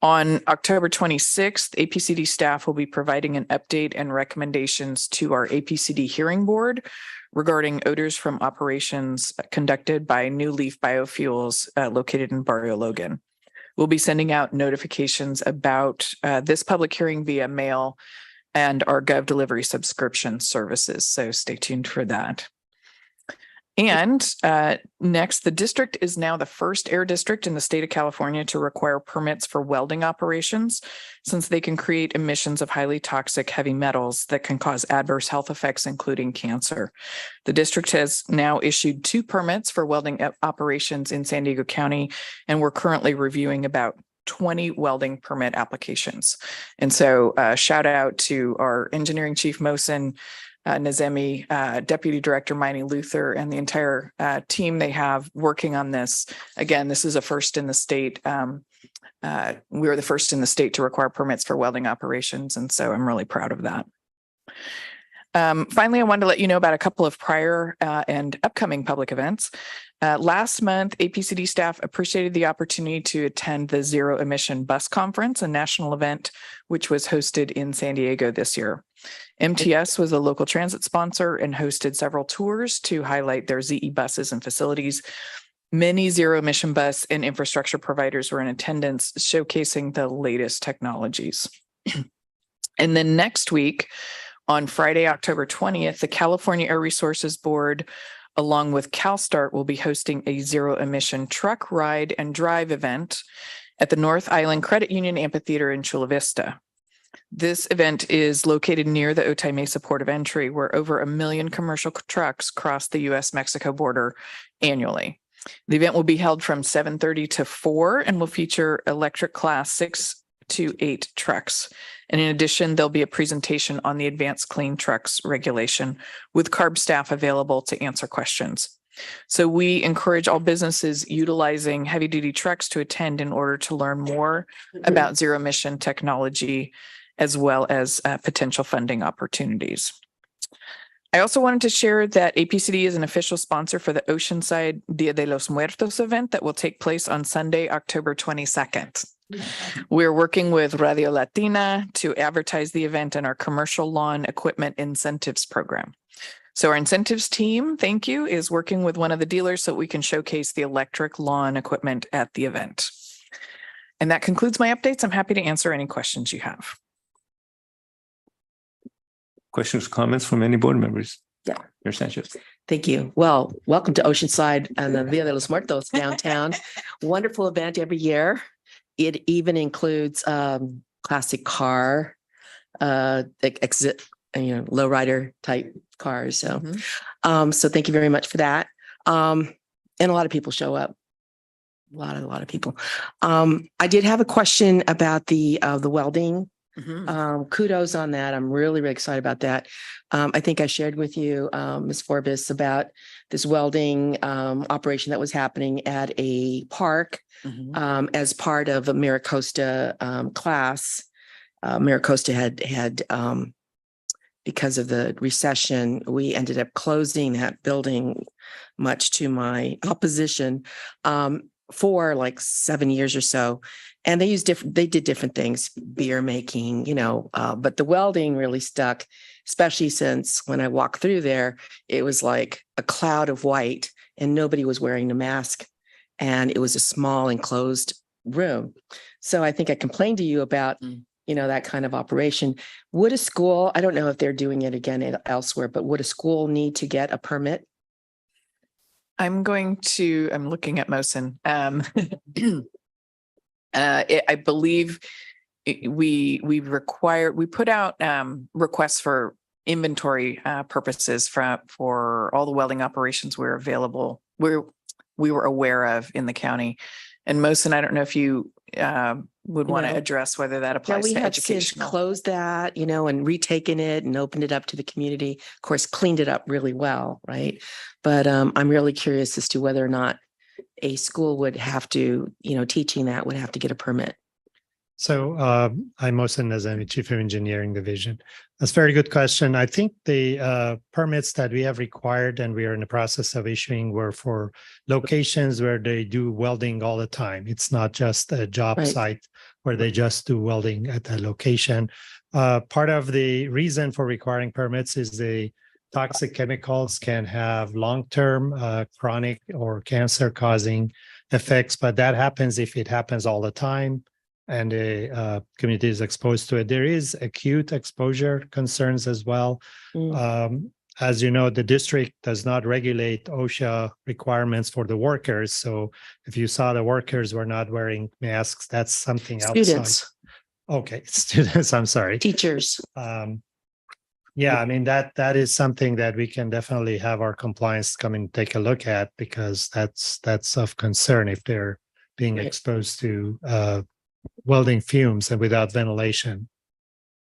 On October 26th, APCD staff will be providing an update and recommendations to our APCD hearing board regarding odors from operations conducted by New Leaf Biofuels located in Barrio Logan. We'll be sending out notifications about this public hearing via mail and our Gov Delivery subscription services. So stay tuned for that. And next, the district is now the first air district in the state of California to require permits for welding operations, since they can create emissions of highly toxic heavy metals that can cause adverse health effects, including cancer. The district has now issued 2 permits for welding operations in San Diego County, and we're currently reviewing about 20 welding permit applications. And so shout out to our engineering chief, Mohsen, Nazemi, Deputy Director Miney Luther, and the entire team they have working on this. Again, this is a first in the state. We were the first in the state to require permits for welding operations, and so I'm really proud of that. Finally, I wanted to let you know about a couple of prior and upcoming public events. Last month, APCD staff appreciated the opportunity to attend the Zero Emission Bus Conference, a national event which was hosted in San Diego this year. MTS was a local transit sponsor and hosted several tours to highlight their ZE buses and facilities. Many zero emission bus and infrastructure providers were in attendance, showcasing the latest technologies. And then next week, on Friday, October 20th, the California Air Resources Board, along with CalSTART, will be hosting a zero emission truck ride and drive event at the North Island Credit Union Amphitheater in Chula Vista. This event is located near the Otay Mesa Port of Entry, where over 1 million commercial trucks cross the U.S.-Mexico border annually. The event will be held from 7:30 to 4 and will feature electric class 6 to 8 trucks. And in addition, there'll be a presentation on the Advanced Clean Trucks regulation with CARB staff available to answer questions. So we encourage all businesses utilizing heavy-duty trucks to attend in order to learn more about zero-emission technology, as well as potential funding opportunities. I also wanted to share that APCD is an official sponsor for the Oceanside Dia de los Muertos event that will take place on Sunday, October 22nd. We're working with Radio Latina to advertise the event in our commercial lawn equipment incentives program. So our incentives team, thank you, is working with one of the dealers so we can showcase the electric lawn equipment at the event. And that concludes my updates. I'm happy to answer any questions you have. Questions, comments from any board members? Yeah. Mayor Sanchez. Thank you. Well, welcome to Oceanside and the Dia de los Muertos downtown. Wonderful event every year. It even includes classic car exit, lowrider type cars. So, so thank you very much for that. And a lot of people show up. A lot of people. I did have a question about the welding. Kudos on that. I'm really, really excited about that. I think I shared with you, Ms. Forbes, about this welding operation that was happening at a park as part of a MiraCosta class. MiraCosta had because of the recession, we ended up closing that building, much to my opposition, for like 7 years or so. And they did different things, beer making, but the welding really stuck, especially since when I walked through there, it was like a cloud of white and nobody was wearing a mask. And it was a small enclosed room. So I think I complained to you about, that kind of operation. Would a school, I don't know if they're doing it again elsewhere, but would a school need to get a permit? I'm looking at Mohsen. I believe we put out requests for inventory purposes for all the welding operations we were aware of in the county. And Mohsen, I don't know if you would want to address whether that applies to education. We have since closed that, and retaken it and opened it up to the community. Of course, cleaned it up really well, right? But I'm really curious as to whether or not a school would have to, teaching that would have to get a permit? So I'm Mohsen Nazami, Chief of Engineering Division. That's a very good question. I think the permits that we have required and we are in the process of issuing were for locations where they do welding all the time. It's not just a job site where they just do welding at that location. Part of the reason for requiring permits is the toxic chemicals can have long-term chronic or cancer-causing effects, but that happens if it happens all the time and the community is exposed to it. There is acute exposure concerns as well. As you know, the district does not regulate OSHA requirements for the workers. So if you saw the workers were not wearing masks, that's something outside. Students. Okay, students, I'm sorry. Teachers. Yeah, I mean, that is something that we can definitely have our compliance come and take a look at, because that's of concern if they're being exposed to welding fumes and without ventilation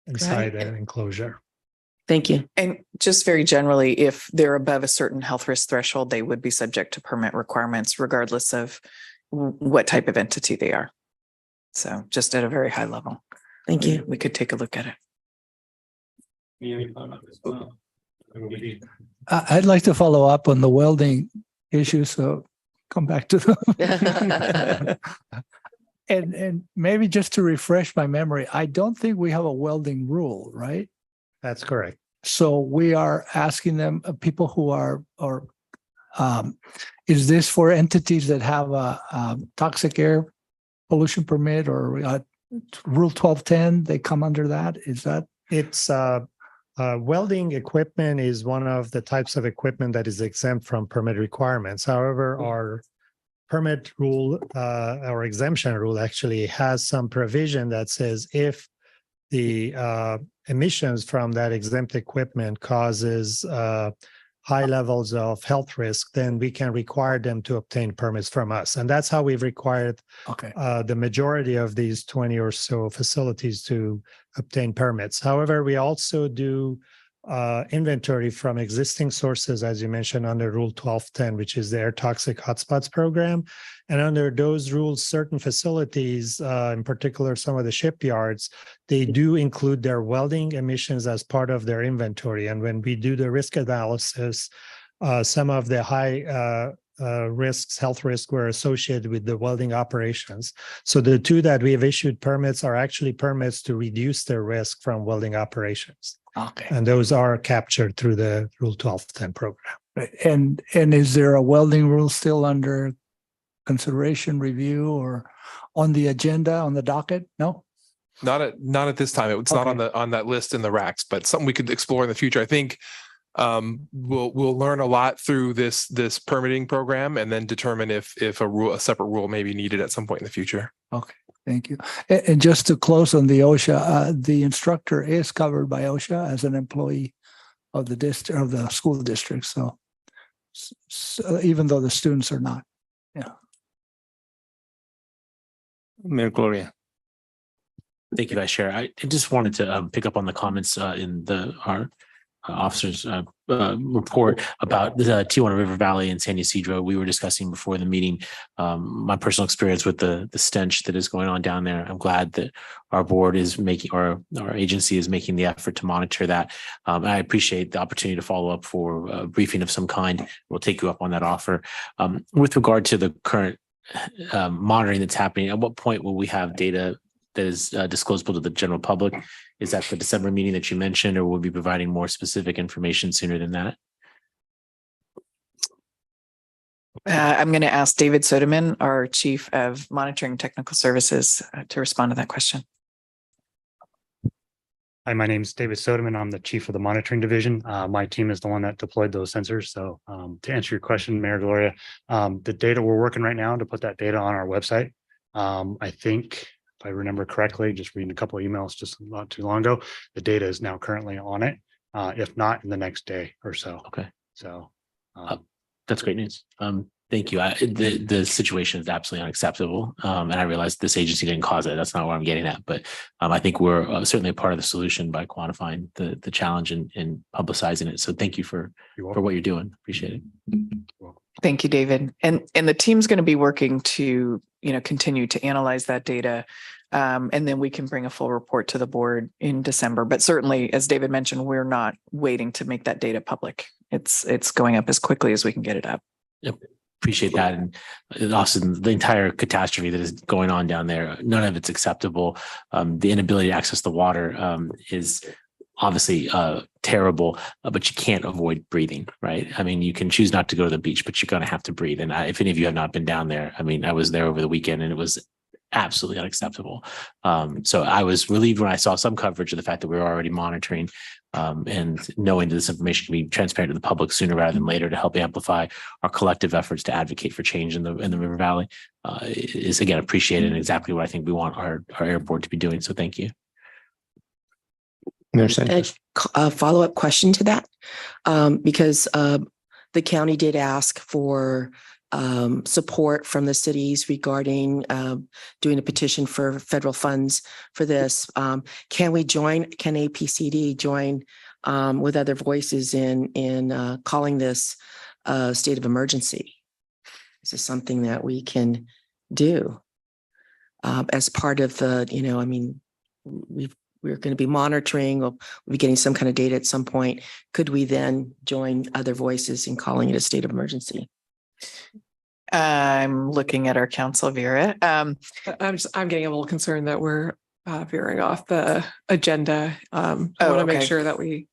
inside the enclosure. Thank you. And just very generally, if they're above a certain health risk threshold, they would be subject to permit requirements regardless of what type of entity they are. So just at a very high level. Thank you. We could take a look at it. I'd like to follow up on the welding issue, so come back to them. And maybe just to refresh my memory, I don't think we have a welding rule, right? That's correct. So we are asking them, people who are, is this for entities that have a toxic air pollution permit or Rule 1210? They come under that? Is that? It's welding equipment is one of the types of equipment that is exempt from permit requirements. However, our permit rule or exemption rule actually has some provision that says if the emissions from that exempt equipment causes high levels of health risk, then we can require them to obtain permits from us. And that's how we've required the majority of these 20 or so facilities to obtain permits. However, we also do inventory from existing sources, as you mentioned, under Rule 1210, which is the Air Toxic Hotspots Program. And under those rules, certain facilities, in particular, some of the shipyards, they do include their welding emissions as part of their inventory. And when we do the risk analysis, some of the high risks, health risks were associated with the welding operations. So the two that we have issued permits are actually permits to reduce their risk from welding operations. Okay. And those are captured through the Rule 1210 program. Right. And is there a welding rule still under consideration, review, or on the agenda, on the docket? No? Not at this time. It's not on that list in the racks, but something we could explore in the future. I think we'll learn a lot through this permitting program and then determine if a separate rule may be needed at some point in the future. Okay. Thank you. And just to close on the OSHA, the instructor is covered by OSHA as an employee of the district, of the school district. So even though the students are not. Yeah. Mayor Gloria. Thank you, Vice Chair. I just wanted to pick up on the comments in our officer's report about the Tijuana River Valley and San Ysidro. We were discussing before the meeting my personal experience with the stench that is going on down there. I'm glad that our board is making, or our agency is making the effort to monitor that. I appreciate the opportunity to follow up for a briefing of some kind. We'll take you up on that offer. With regard to the current monitoring that's happening, at what point will we have data that is disclosable to the general public? Is that the December meeting that you mentioned, or will we be providing more specific information sooner than that? I'm going to ask David Soderman, our Chief of Monitoring Technical Services, to respond to that question. Hi, my name is David Soderman. I'm the Chief of the Monitoring Division. My team is the one that deployed those sensors. So to answer your question, Mayor Gloria, the data we're working right now to put that data on our website. I think, if I remember correctly, just reading a couple of emails just not too long ago, the data is now currently on it, if not in the next day or so. Okay. So that's great news. Thank you. The situation is absolutely unacceptable. And I realize this agency didn't cause it. That's not what I'm getting at. But I think we're certainly a part of the solution by quantifying the challenge and publicizing it. So thank you for what you're doing. Appreciate it. Thank you, David. And the team's going to be working to, continue to analyze that data. And then we can bring a full report to the board in December. But certainly, as David mentioned, we're not waiting to make that data public. It's going up as quickly as we can get it up. Yep. Appreciate that. And also the entire catastrophe that is going on down there, none of it's acceptable. The inability to access the water is obviously terrible, but you can't avoid breathing, right? I mean, you can choose not to go to the beach, but you're going to have to breathe. And if any of you have not been down there, I mean, I was there over the weekend and it was absolutely unacceptable. So I was relieved when I saw some coverage of the fact that we were already monitoring and knowing that this information can be transparent to the public sooner rather than later to help amplify our collective efforts to advocate for change in the River Valley is again appreciated and exactly what I think we want our airport to be doing. So thank you. A follow-up question to that, because the county did ask for support from the cities regarding doing a petition for federal funds for this. Can APCD join with other voices in calling this a state of emergency? Is this something that we can do as part of the, I mean, we're going to be monitoring, we'll be getting some kind of data at some point. Could we then join other voices in calling it a state of emergency? I'm looking at our council, Vera. I'm getting a little concerned that we're veering off the agenda. I want to make sure that we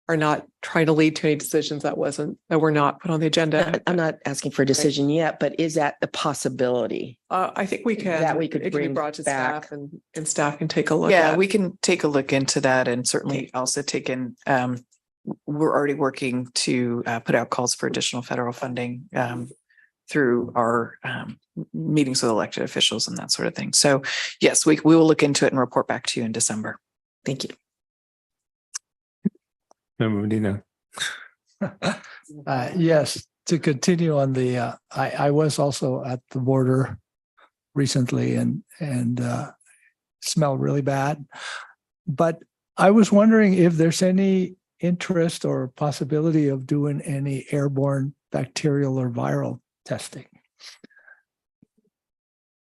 are not trying to lead to any decisions that were not put on the agenda. I'm not asking for a decision yet, but is that a possibility? I think we can. That we could it can be bring brought to back. staff and staff can take a look. Yeah, at. we can take a look into that and certainly also take in. We're already working to put out calls for additional federal funding through our meetings with elected officials and that sort of thing. So yes, we will look into it and report back to you in December. Thank you. Medina. Yes, to continue on the, I was also at the border recently and smelled really bad. But I was wondering if there's any interest or possibility of doing any airborne bacterial or viral testing.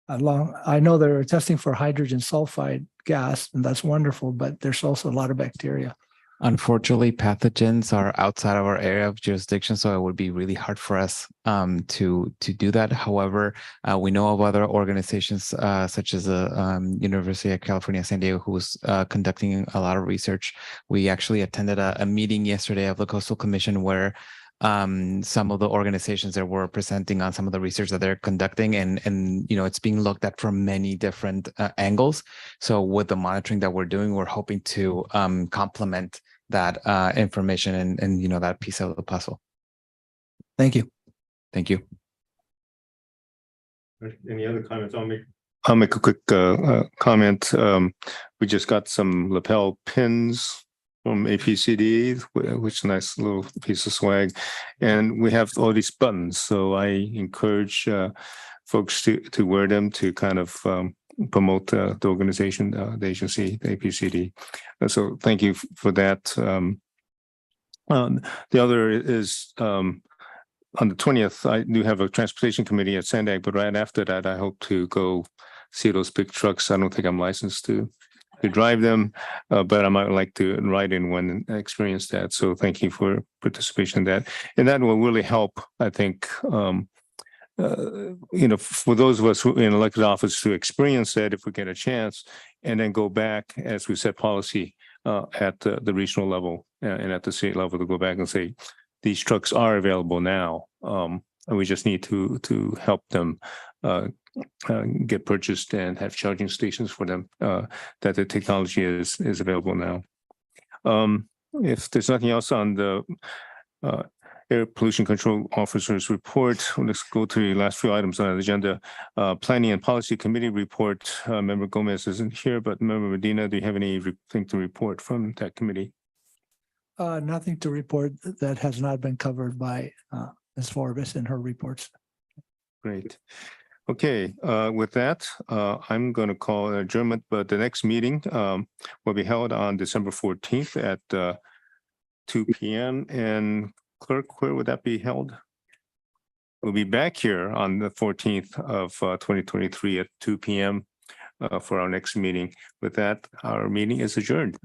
I know they're testing for hydrogen sulfide gas, and that's wonderful, but there's also a lot of bacteria. Unfortunately, pathogens are outside of our area of jurisdiction, so it would be really hard for us to do that. However, we know of other organizations such as the University of California, San Diego, who's conducting a lot of research. We actually attended a meeting yesterday of the Coastal Commission where some of the organizations that were presenting on some of the research that they're conducting and it's being looked at from many different angles. So with the monitoring that we're doing, we're hoping to complement that information and that piece of the puzzle. Thank you. Thank you. Any other comments? I'll make a quick comment. We just got some lapel pins from APCD, which is a nice little piece of swag. And we have all these buttons. So I encourage folks to wear them to kind of promote the organization, the agency, the APCD. So thank you for that. The other is on the 20th, I do have a transportation committee at Sandag, but right after that, I hope to go see those big trucks. I don't think I'm licensed to drive them, but I might like to ride in one and experience that. So thank you for participation in that. And that will really help, I think, for those of us who in elected office to experience that if we get a chance, and then go back as we set policy at the regional level and at the state level to go back and say, these trucks are available now. And we just need to help them get purchased and have charging stations for them, that the technology is available now. If there's nothing else on the Air Pollution Control Officer's report, let's go to the last few items on the agenda. Planning and Policy Committee report. Member Gomez isn't here, but Member Medina, do you have anything to report from that committee? Nothing to report that has not been covered by Ms. Forbes in her reports. Great. Okay, with that, I'm going to call an adjournment, but the next meeting will be held on December 14th at 2 p.m. And clerk, where would that be held? We'll be back here on the 14th of 2023 at 2 p.m. For our next meeting. With that, our meeting is adjourned.